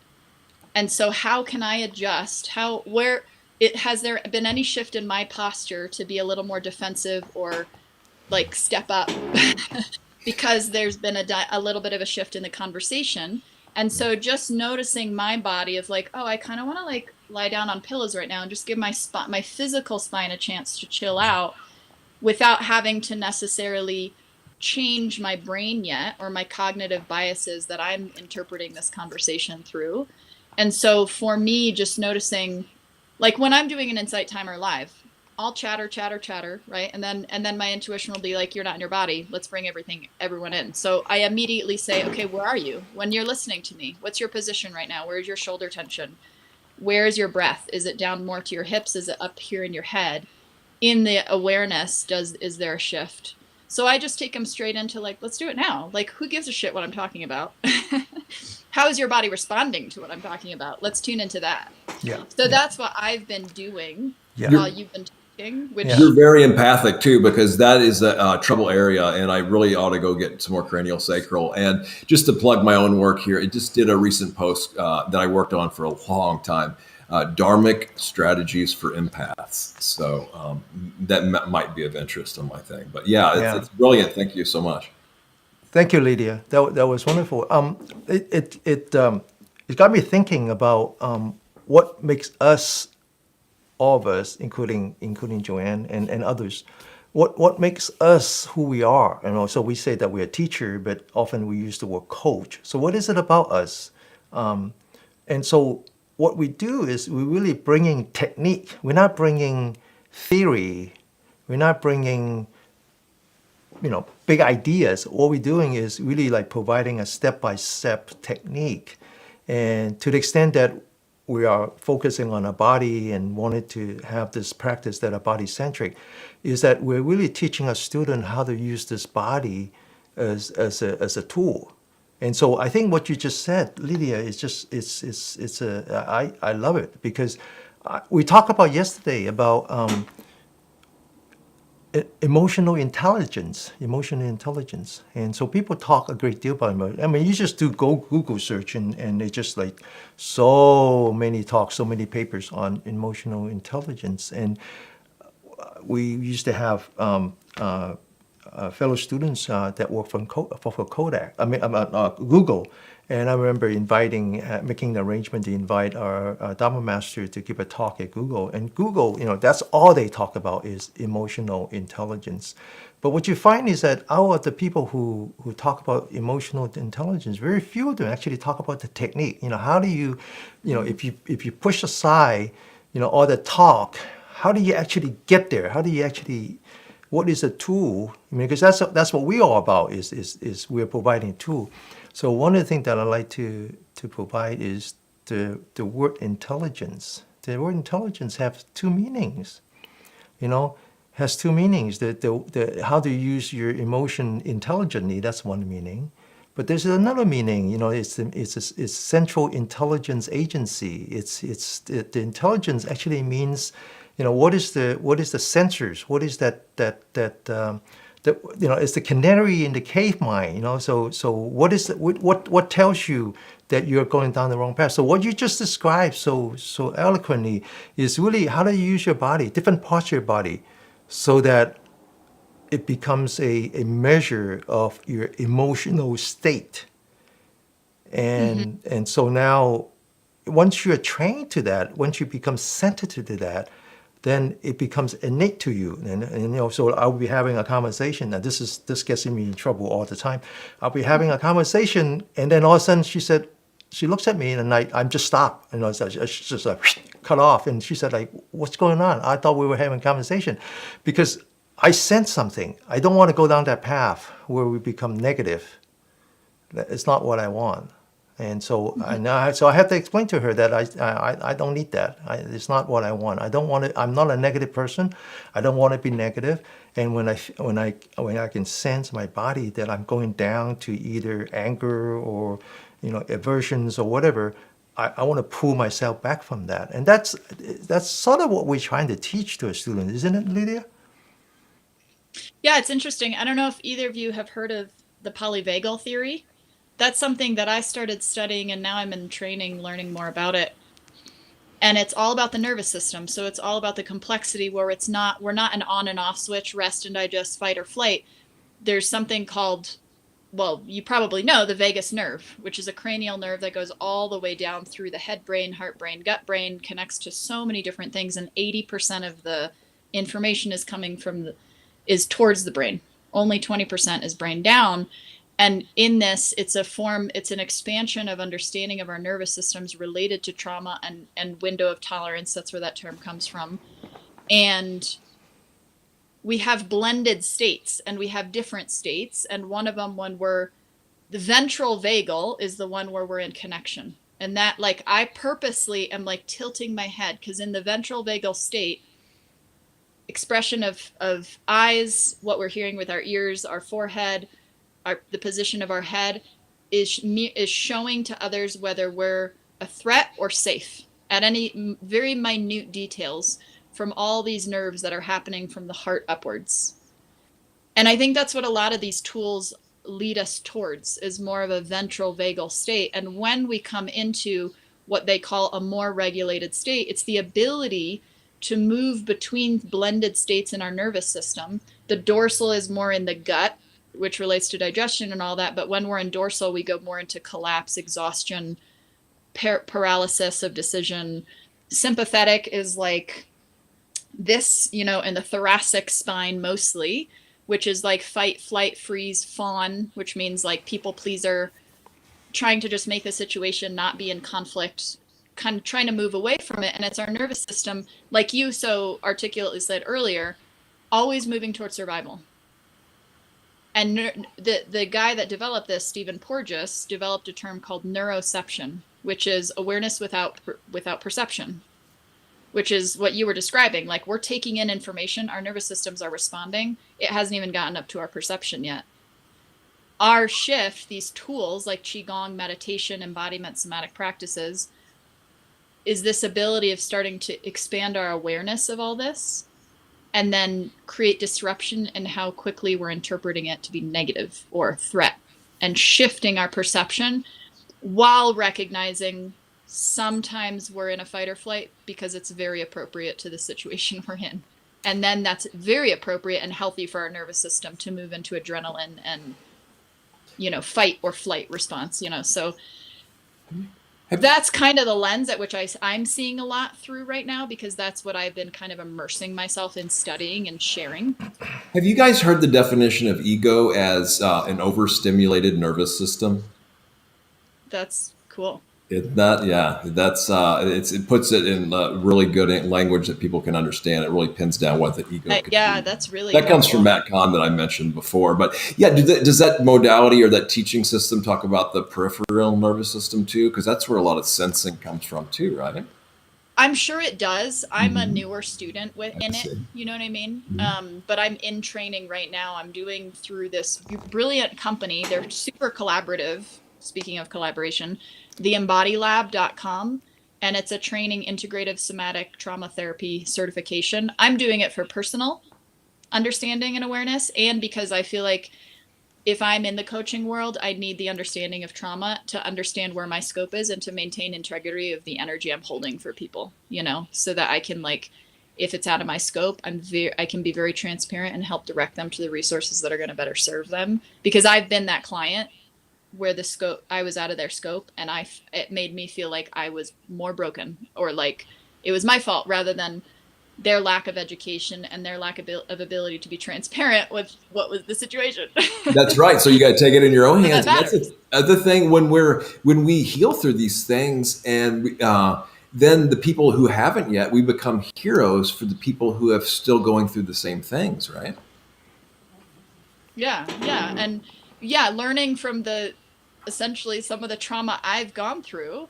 And so how can I adjust? Has there been any shift in my posture to be a little more defensive or like step up because there's been a little bit of a shift in the conversation? And so just noticing my body of like, oh, I kind of want to like lie down on pillows right now and just give my physical spine a chance to chill out without having to necessarily change my brain yet, or my cognitive biases that I'm interpreting this conversation through. And so for me, just noticing, like when I'm doing an insight timer live, I'll chatter, right? And then my intuition will be like, you're not in your body. Let's bring everyone in. So I immediately say, okay, where are you? When you're listening to me, what's your position right now? Where's your shoulder tension? Where is your breath? Is it down more to your hips? Is it up here in your head? In the awareness, is there a shift? So I just take them straight into like, let's do it now. Like, who gives a shit what I'm talking about? How is your body responding to what I'm talking about? Let's tune into that. Yeah. So that's what I've been doing Yeah. while you've been which You're very empathic too, because that is a trouble area, and I really ought to go get some more cranial sacral. And just to plug my own work here, I just did a recent post that I worked on for a long time, Dharmic strategies for empaths. So that might be of interest on my thing. But yeah, it's brilliant. Thank you so much. Thank you, Lydia. That was wonderful. It got me thinking about what makes us, all of us, including Joanne and others, what makes us who we are. And also we say that we're a teacher, but often we use the word coach. So what is it about us? And so what we do is we're really bringing technique. We're not bringing theory. We're not bringing big ideas. What we're doing is really like providing a step-by-step technique. And to the extent that we are focusing on our body and wanted to have this practice that are body-centric, is that we're really teaching our student how to use this body as a tool. And so I think what you just said, Lydia, is just, I love it, because we talked about yesterday about emotional intelligence. And so people talk a great deal about it. I mean, you just do Google search and it's just like so many talks, so many papers on emotional intelligence. And we used to have fellow students that work for Kodak. I mean, Google. And I remember making the arrangement to invite our Dharma master to give a talk at Google. And Google, that's all they talk about is emotional intelligence. But what you find is that out of the people who talk about emotional intelligence, very few of them actually talk about the technique. How do you, if you push aside, all the talk, how do you actually get there? How do you actually, what is a tool? I mean, because that's what we're all about is we're providing a tool. So one of the things that I like to provide is the word intelligence. The word intelligence has two meanings, has two meanings. The how to use your emotion intelligently, that's one meaning. But there's another meaning, it's central intelligence agency. It's the intelligence actually means, what is the sensors? What is it's the canary in the cave mind, So what tells you that you're going down the wrong path? So what you just described so eloquently is really how do you use your body, different parts of your body, so that it becomes a measure of your emotional state. And so now, once you're trained to that, once you become sensitive to that, then it becomes innate to you. And so I'll be having a conversation. Now this gets me in trouble all the time. I'll be having a conversation, and then all of a sudden she looks at me, and I'm just stopped. It's just like cut off. And she said, like, what's going on? I thought we were having a conversation, because I sense something. I don't want to go down that path where we become negative. It's not what I want. And so I have to explain to her that I don't need that. It's not what I want. I don't want it. I'm not a negative person. I don't want to be negative. And when I can sense my body that I'm going down to either anger or aversions or whatever, I want to pull myself back from that. And that's sort of what we're trying to teach to a student, isn't it, Lydia? Yeah, it's interesting. I don't know if either of you have heard of the Polyvagal theory. That's something that I started studying, and now I'm in training, learning more about it. And it's all about the nervous system. So it's all about the complexity where we're not an on and off switch, rest and digest, fight or flight. There's something called, well, you probably know, the vagus nerve, which is a cranial nerve that goes all the way down through the head brain, heart brain, gut brain, connects to so many different things. And 80% of the information is coming is towards the brain. Only 20% is brain down. And in this, it's an expansion of understanding of our nervous systems related to trauma and window of tolerance. That's where that term comes from. And we have blended states, and we have different states. And one of them, the ventral vagal is the one where we're in connection. And that, like, I purposely am like tilting my head, because in the ventral vagal state, expression of eyes, what we're hearing with our ears, our forehead, the position of our head is showing to others whether we're a threat or safe at any very minute details from all these nerves that are happening from the heart upwards. And I think that's what a lot of these tools lead us towards, is more of a ventral vagal state. And when we come into what they call a more regulated state, it's the ability to move between blended states in our nervous system. The dorsal is more in the gut, which relates to digestion and all that. But when we're in dorsal, we go more into collapse, exhaustion, paralysis of decision. Sympathetic is like this, in the thoracic spine mostly, which is like fight, flight, freeze, fawn, which means like people pleaser, trying to just make the situation not be in conflict, kind of trying to move away from it. And it's our nervous system, like you so articulately said earlier, always moving towards survival. And the guy that developed this, Stephen Porges, developed a term called neuroception, which is awareness without perception, which is what you were describing. Like, we're taking in information, our nervous systems are responding. It hasn't even gotten up to our perception yet. Our shift, these tools like Qigong, meditation, embodiment, somatic practices, is this ability of starting to expand our awareness of all this, and then create disruption in how quickly we're interpreting it to be negative or threat, and shifting our perception while recognizing sometimes we're in a fight or flight because it's very appropriate to the situation we're in. And then that's very appropriate and healthy for our nervous system to move into adrenaline and, fight or flight response, so that's kind of the lens at which I'm seeing a lot through right now, because that's what I've been kind of immersing myself in studying and sharing. Have you guys heard the definition of ego as an overstimulated nervous system? That's cool. It puts it in really good language that people can understand. It really pins down what the ego could be. That's really that comes helpful. from Matt Kahn that I mentioned before. But yeah, does that modality or that teaching system talk about the peripheral nervous system too? Because that's where a lot of sensing comes from too, right? I'm sure it does. I'm a newer student in it. You know what I mean? But I'm in training right now. I'm doing through this brilliant company. They're super collaborative. Speaking of collaboration, the embodylab.com, and it's a training integrative somatic trauma therapy certification. I'm doing it for personal understanding and awareness, and because I feel like if I'm in the coaching world, I need the understanding of trauma to understand where my scope is and to maintain integrity of the energy I'm holding for people, so that I can, if it's out of my scope, I can be very transparent and help direct them to the resources that are going to better serve them, because I've been that client where I was out of their scope, and it made me feel like I was more broken, or like it was my fault, rather than their lack of education and their lack of ability to be transparent with what was the situation. That's right. So you got to take it in your own hands. That's the thing when we heal through these things, and then the people who haven't yet, we become heroes for the people who have still going through the same things, right? Yeah. And learning from essentially some of the trauma I've gone through.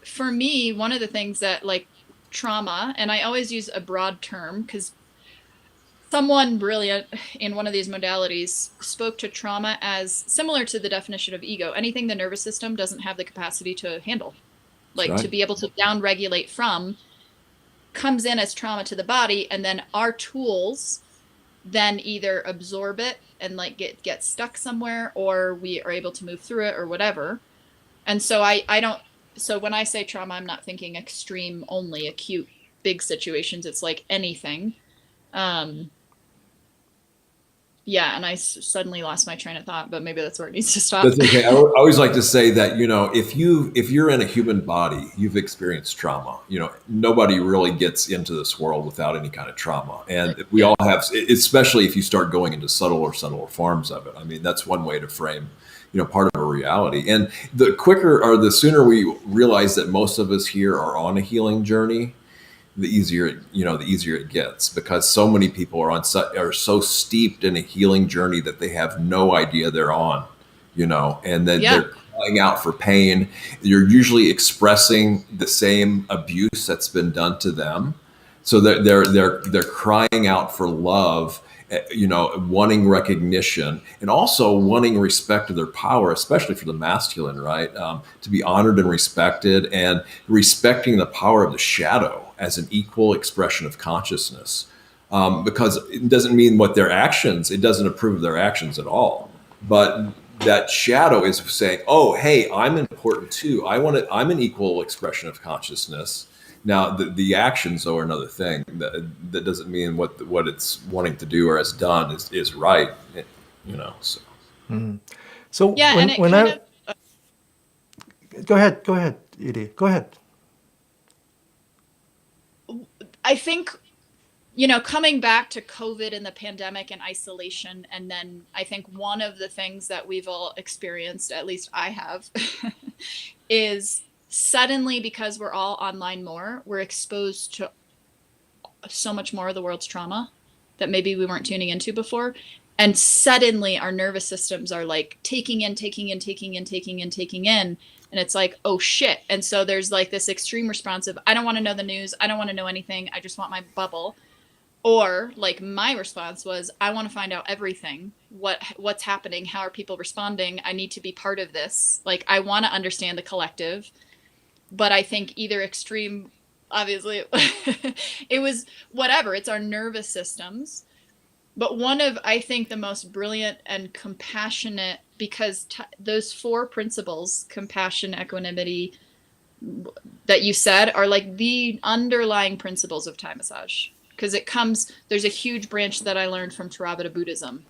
For me, one of the things that trauma, and I always use a broad term because someone brilliant in one of these modalities spoke to trauma as similar to the definition of ego, anything the nervous system doesn't have the capacity to handle, to be able to down-regulate from, comes in as trauma to the body, and then our tools then either absorb it and get stuck somewhere, or we are able to move through it or whatever. And so so when I say trauma, I'm not thinking extreme, only acute, big situations. It's anything. And I suddenly lost my train of thought, but maybe that's where it needs to stop. That's okay. I always like to say that, if you're in a human body, you've experienced trauma. Nobody really gets into this world without any kind of trauma. And we all have, especially if you start going into subtler forms of it. I mean, that's one way to frame, part of a reality. And the quicker or the sooner we realize that most of us here are on a healing journey, the easier it gets, because so many people are so steeped in a healing journey that they have no idea they're on, and then they're crying out for pain. You're usually expressing the same abuse that's been done to them, so that they're crying out for love, wanting recognition, and also wanting respect of their power, especially for the masculine, right? To be honored and respected, and respecting the power of the shadow as an equal expression of consciousness. Because it doesn't mean it doesn't approve of their actions at all. But that shadow is saying, oh, hey, I'm important too. I'm an equal expression of consciousness. Now, the actions are another thing. That doesn't mean what it's wanting to do or has done is right, So, So go ahead, Edie. Go ahead. I think, coming back to COVID and the pandemic and isolation, and then I think one of the things that we've all experienced, at least I have, is suddenly, because we're all online more, we're exposed to so much more of the world's trauma that maybe we weren't tuning into before. And suddenly our nervous systems are taking in. And it's oh shit. And so there's this extreme response of, I don't want to know the news. I don't want to know anything. I just want my bubble. Or my response was, I want to find out everything. What's happening? How are people responding? I need to be part of this. I want to understand the collective. But I think either extreme, obviously, it was whatever. It's our nervous systems. But one of, I think, the most brilliant and compassionate, because those 4 principles, compassion, equanimity, that you said, are the underlying principles of Thai massage. because there's a huge branch that I learned from Theravada Buddhism,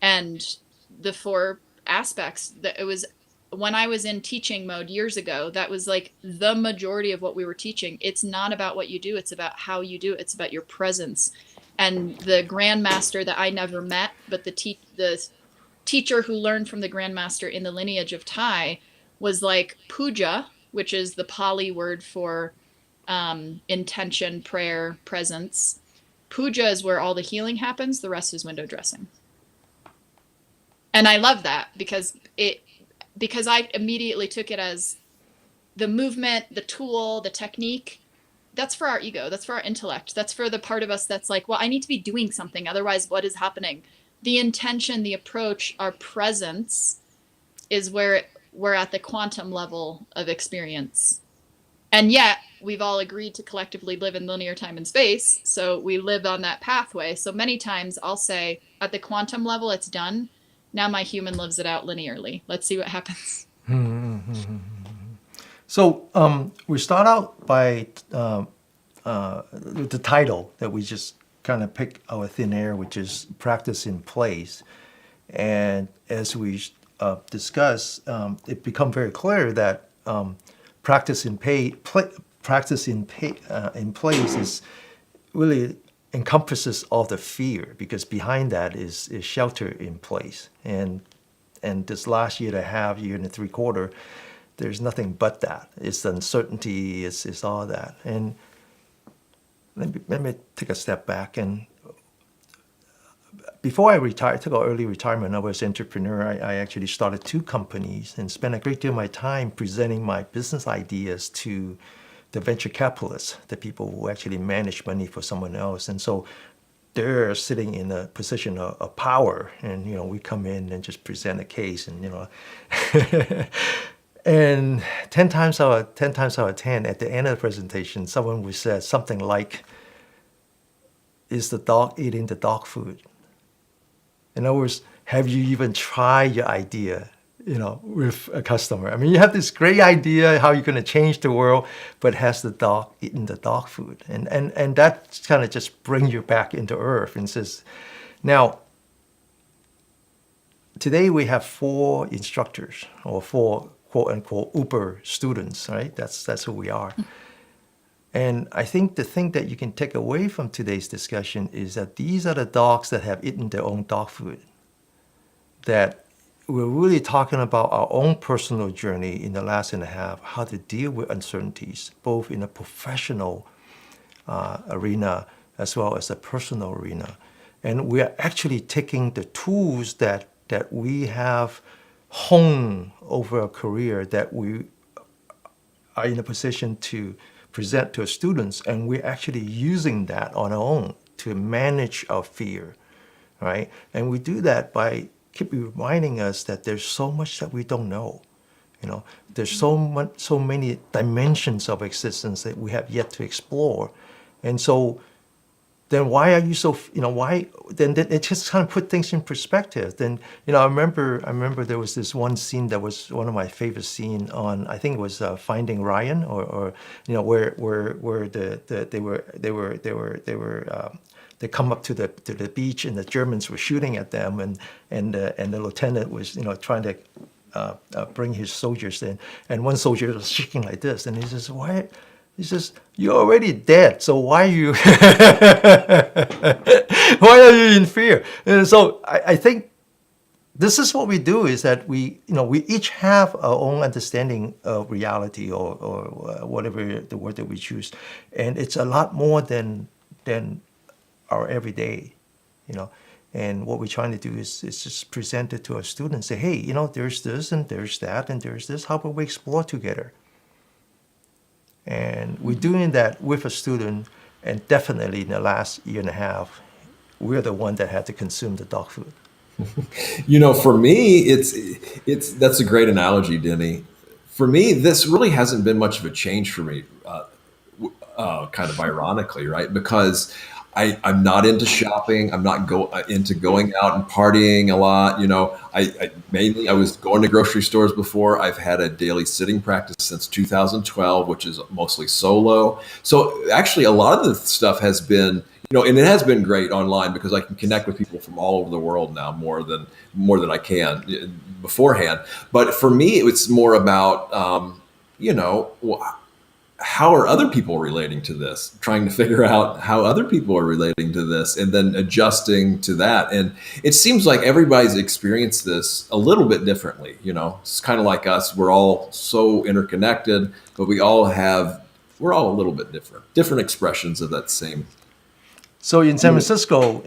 and the 4 aspects that it was when I was in teaching mode years ago, that was like the majority of what we were teaching. It's not about what you do. It's about how you do it. It's about your presence. And the grandmaster that I never met, but the teacher who learned from the grandmaster in the lineage of Thai was like puja, which is the Pali word for intention, prayer, presence. Puja is where all the healing happens. The rest is window dressing. And I love that because I immediately took it as the movement, the tool, the technique. That's for our ego. That's for our intellect. That's for the part of us that's like, well, I need to be doing something. Otherwise, what is happening? The intention, the approach, our presence is where we're at the quantum level of experience. And yet we've all agreed to collectively live in linear time and space. So we live on that pathway. So many times I'll say at the quantum level, it's done. Now my human lives it out linearly. Let's see what happens. So we start out by the title that we just kind of pick out of thin air, which is Practice in Place. And as we discuss, it become very clear that practice in place is really encompasses all the fear, because behind that is shelter in place. And this last year and a half, year and 3/4, there's nothing but that. It's the uncertainty, it's all that. And let me take a step back. And before I retired, took an early retirement, I was an entrepreneur. I actually started 2 companies and spent a great deal of my time presenting my business ideas to the venture capitalists, the people who actually manage money for someone else. And so they're sitting in a position of power, and we come in and just present a case, and and 10 times out of 10, at the end of the presentation, someone would say something like, "Is the dog eating the dog food?" In other words, have you even tried your idea, with a customer? I mean, you have this great idea how you're going to change the world, but has the dog eaten the dog food? And that kind of just brings you back into earth and says, now, today we have 4 instructors, or 4 quote unquote Uber students, right? That's who we are. And I think the thing that you can take away from today's discussion is that these are the dogs that have eaten their own dog food. That we're really talking about our own personal journey in the last and a half, how to deal with uncertainties, both in a professional arena as well as a personal arena. And we are actually taking the tools that we have honed over a career, that we are in a position to present to our students, and we're actually using that on our own to manage our fear, right? And we do that by keep reminding us that there's so much that we don't know. There's so many dimensions of existence that we have yet to explore. And so then why are you so, why, then it just kind of put things in perspective. Then, I remember there was this one scene that was one of my favorite scenes on, I think it was Finding Ryan, or where they come up to the beach, and the Germans were shooting at them, and the lieutenant was, trying to bring his soldiers in, and one soldier was shaking like this, and he says, "Why?" He says, "You're already dead, so why are you why are you in fear?" And so I think this is what we do, is that we each have our own understanding of reality, or whatever the word that we choose, and it's a lot more than our everyday, And what we're trying to do is just present it to our students, say, hey, there's this and there's that and there's this. How about we explore together? And we're doing that with a student, and definitely in the last year and a half, we're the one that had to consume the dog food. For me, it's that's a great analogy, Denny. For me, this really hasn't been much of a change for me, kind of ironically, right? Because I'm not into shopping. I'm not into going out and partying a lot. You know, I was going to grocery stores before. I've had a daily sitting practice since 2012, which is mostly solo. So actually, a lot of the stuff has been, you know, and it has been great online because I can connect with people from all over the world now more than I can beforehand. But for me, it's more about, you know, how are other people relating to this, trying to figure out how other people are relating to this and then adjusting to that. And it seems like everybody's experienced this a little bit differently. You know, it's kind of like us. We're all so interconnected, but we're all a little bit different expressions of that same. So in San Francisco,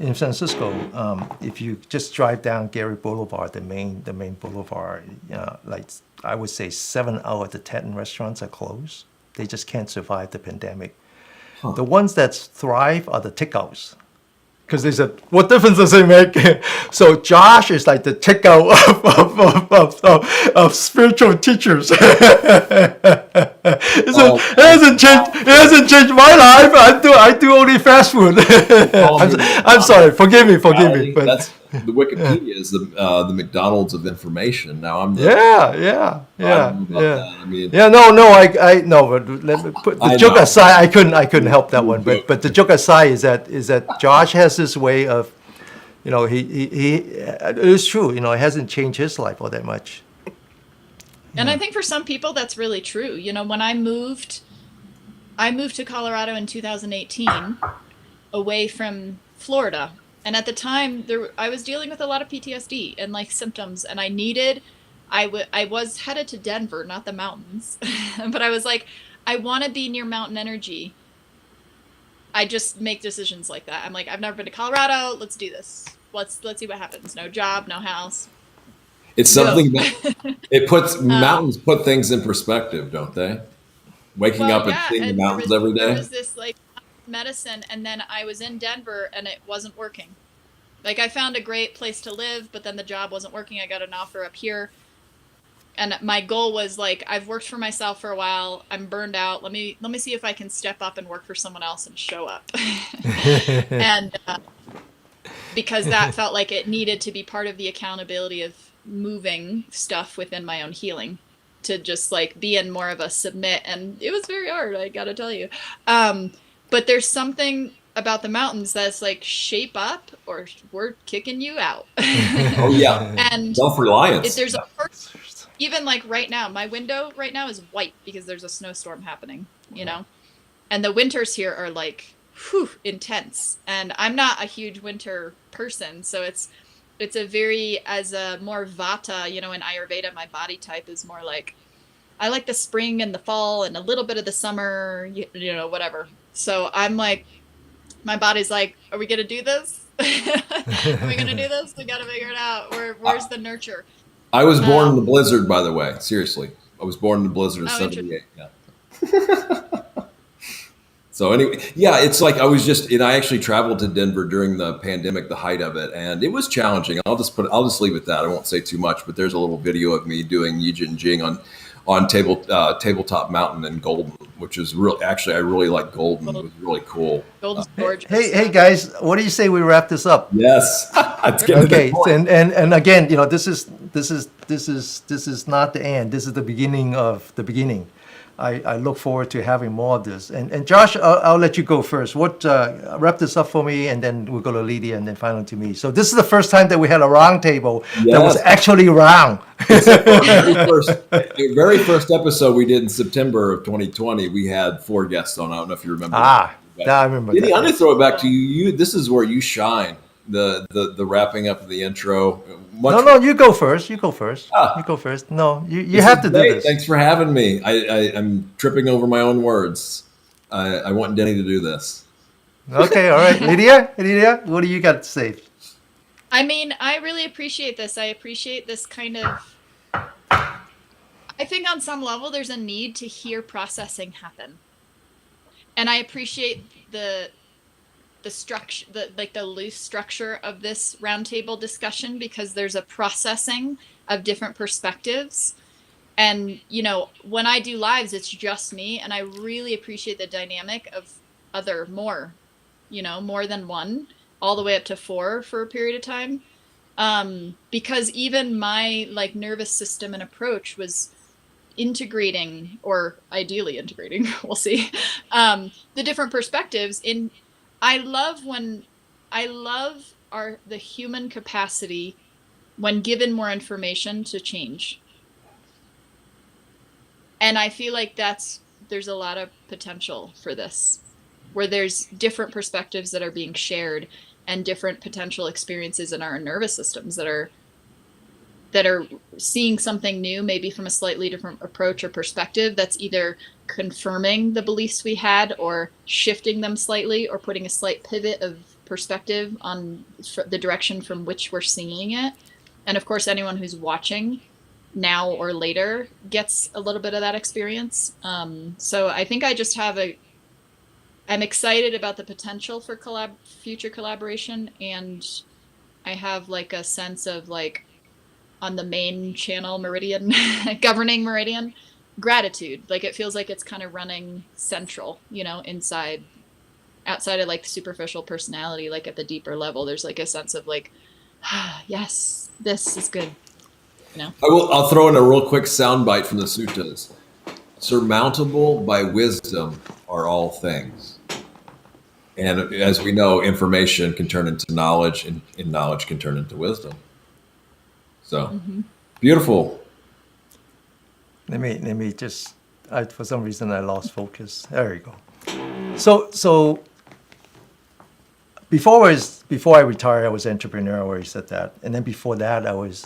if you just drive down Gary Boulevard, the main boulevard, like I would say 7 out of the 10 restaurants are closed. They just can't survive the pandemic. The ones that thrive are the takeouts. Because they said, what difference does it make? So Josh is like the takeout of spiritual teachers. It hasn't changed my life. I do only fast food. I'm sorry. Forgive me. But that's the Wikipedia is the McDonald's of information. Now I'm the, yeah. that. I mean, I no. But let me put the joke aside. I couldn't help that one. But the joke aside is that Josh has this way of, you know, he it is true. You know, it hasn't changed his life all that much. And I think for some people that's really true. You know, when I moved to Colorado in 2018, away from Florida. And at the time, I was dealing with a lot of PTSD and like symptoms, and I was headed to Denver, not the mountains, but I was like, I want to be near mountain energy. I just make decisions like that. I'm like, I've never been to Colorado. Let's do this. Let's see what happens. No job, no house. It's something that it puts mountains put things in perspective, don't they? Waking up and seeing the mountains every day. There was this like medicine, and then I was in Denver and it wasn't working. Like I found a great place to live, but then the job wasn't working. I got an offer up here, and my goal was like, I've worked for myself for a while. I'm burned out. Let me see if I can step up and work for someone else and show up. And because that felt like it needed to be part of the accountability of moving stuff within my own healing, to just like be in more of a submit. And it was very hard, I gotta tell you. But there's something about the mountains that's like, shape up or we're kicking you out. Oh yeah. And self-reliance. There's a even like right now, my window right now is white because there's a snowstorm happening, you know, and the winters here are like, intense. And I'm not a huge winter person. So it's a very, as a more Vata, you know, in Ayurveda, my body type is more like, I like the spring and the fall and a little bit of the summer, you know, whatever. So I'm like, my body's like, are we going to do this? Are we going to do this? We got to figure it out. Where's the nurture? I was born in the blizzard, by the way. Seriously. I was born in the blizzard of 78. Yeah. So anyway, yeah, it's like I actually traveled to Denver during the pandemic, the height of it, and it was challenging. I'll just leave it at that. I won't say too much, but there's a little video of me doing Yijin Jing on Tabletop Mountain in Golden, which is really, actually, I really like Golden. It was really cool. Golden's gorgeous. Hey guys, what do you say we wrap this up? Yes. Okay, and again, you know, this is not the end. This is the beginning of the beginning. I look forward to having more of this. And Josh, I'll let you go first. Wrap this up for me, and then we'll go to Lydia, and then finally to me. So this is the first time that we had a round table that was actually round. The very first episode we did in September of 2020, we had 4 guests on. I don't know if you remember. I remember. Denny, I'm going to throw it back to you. This is where you shine. The wrapping up of the intro. No, you go first. You go first. You go first. No, you have to do this. Thanks for having me. I'm tripping over my own words. I want Denny to do this. Okay, all right. Lydia, what do you got to say? I mean, I really appreciate this. I appreciate this kind of, I think on some level there's a need to hear processing happen. And I appreciate the structure, the loose structure of this roundtable discussion, because there's a processing of different perspectives. And, you know, when I do lives, it's just me. And I really appreciate the dynamic of more, more than one, all the way up to 4 for a period of time. Because even my like nervous system and approach was integrating, or ideally integrating, we'll see, the different perspectives in. I love the human capacity when given more information to change. And I feel like there's a lot of potential for this, where there's different perspectives that are being shared and different potential experiences in our nervous systems that are seeing something new, maybe from a slightly different approach or perspective, that's either confirming the beliefs we had or shifting them slightly or putting a slight pivot of perspective on the direction from which we're seeing it. And of course, anyone who's watching now or later gets a little bit of that experience. So I think I just I'm excited about the potential for future collaboration. And I have like a sense of like, on the main channel meridian, governing meridian, gratitude. Like it feels like it's kind of running central, outside of like the superficial personality, like at the deeper level, there's like a sense of like, yes, this is good. I'll throw in a real quick soundbite from the suttas. Surmountable by wisdom are all things. And as we know, information can turn into knowledge, and knowledge can turn into wisdom. So beautiful. Let me just. For some reason, I lost focus. There you go. So before I retired, I was an entrepreneur. I already said that, and then before that, I was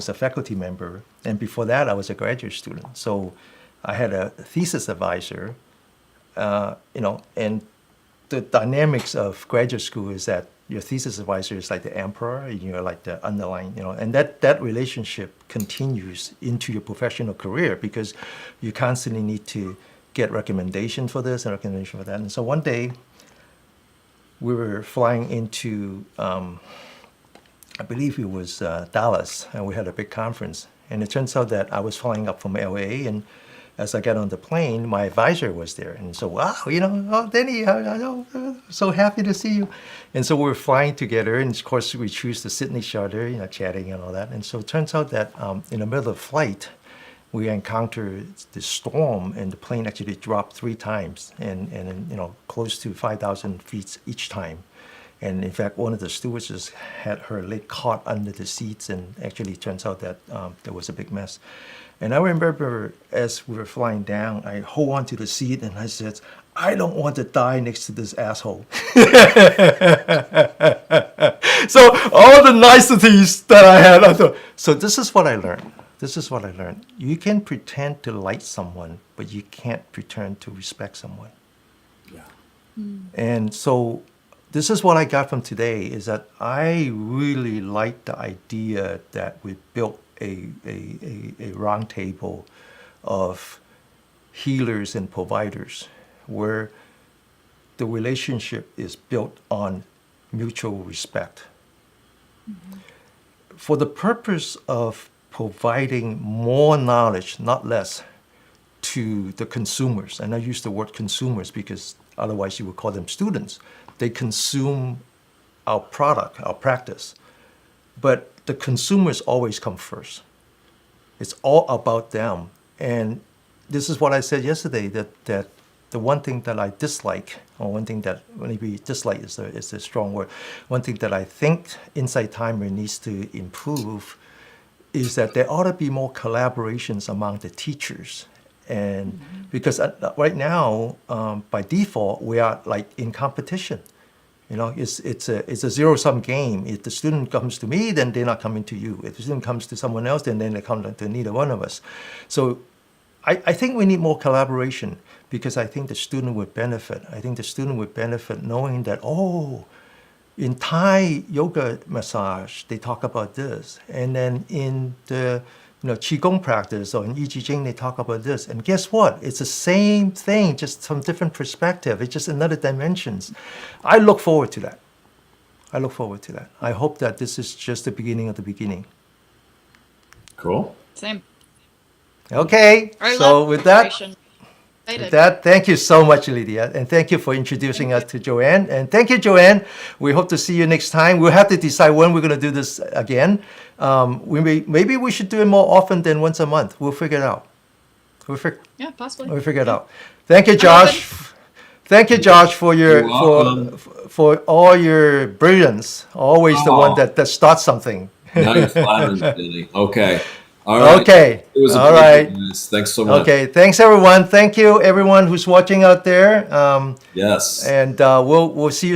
a faculty member, and before that, I was a graduate student. So I had a thesis advisor, and the dynamics of graduate school is that your thesis advisor is like the emperor, and you're like the underlying, and that relationship continues into your professional career because you constantly need to get recommendation for this and recommendation for that. And so one day we were flying into, I believe it was Dallas, and we had a big conference. And it turns out that I was flying up from LA, and as I got on the plane, my advisor was there. And so, wow, oh, Denny, I know, so happy to see you. And so we were flying together, and of course we choose the Sydney charter, chatting and all that. And so it turns out that in the middle of the flight, we encountered the storm, and the plane actually dropped 3 times, and close to 5,000 feet each time. And in fact, one of the stewardesses had her leg caught under the seats, and actually it turns out that there was a big mess. And I remember as we were flying down, I hold on to the seat and I said, I don't want to die next to this asshole. So all the niceties that I had, I thought, so this is what I learned. You can pretend to like someone, but you can't pretend to respect someone. Yeah. And so this is what I got from today, is that I really like the idea that we built a roundtable of healers and providers where the relationship is built on mutual respect. Mm-hmm. For the purpose of providing more knowledge, not less, to the consumers. And I use the word consumers because otherwise you would call them students. They consume our product, our practice. But the consumers always come first. It's all about them. And this is what I said yesterday, that the one thing that I dislike, or one thing that, maybe dislike is a strong word, one thing that I think Insight Timer needs to improve is that there ought to be more collaborations among the teachers. And because right now, by default, we are like in competition. It's a zero-sum game. If the student comes to me, then they're not coming to you. If the student comes to someone else, then they come to neither one of us. So I think we need more collaboration because I think the student would benefit. I think the student would benefit knowing that, in Thai yoga massage, they talk about this. And then in the Qigong practice or in I Ching, they talk about this. And guess what? It's the same thing, just from different perspective. It's just another dimensions. I look forward to that. I hope that this is just the beginning of the beginning. Cool. Same. Okay. So with that, Excited. Thank you so much, Lydia, and thank you for introducing us to Joanne. And thank you, Joanne. We hope to see you next time. We'll have to decide when we're going to do this again. Maybe we should do it more often than once a month. We'll figure it out. Yeah, possibly. We'll figure it out. Thank you, Josh. Thank you, Josh, for your You're welcome. for all your brilliance. Always the one that starts something. Now you're flattering me, Denny. Okay. All right. Okay. It was a All pleasure, right. guys. Thanks so much. Okay. Thanks, everyone. Thank you, everyone who's watching out there. Yes. And we'll see you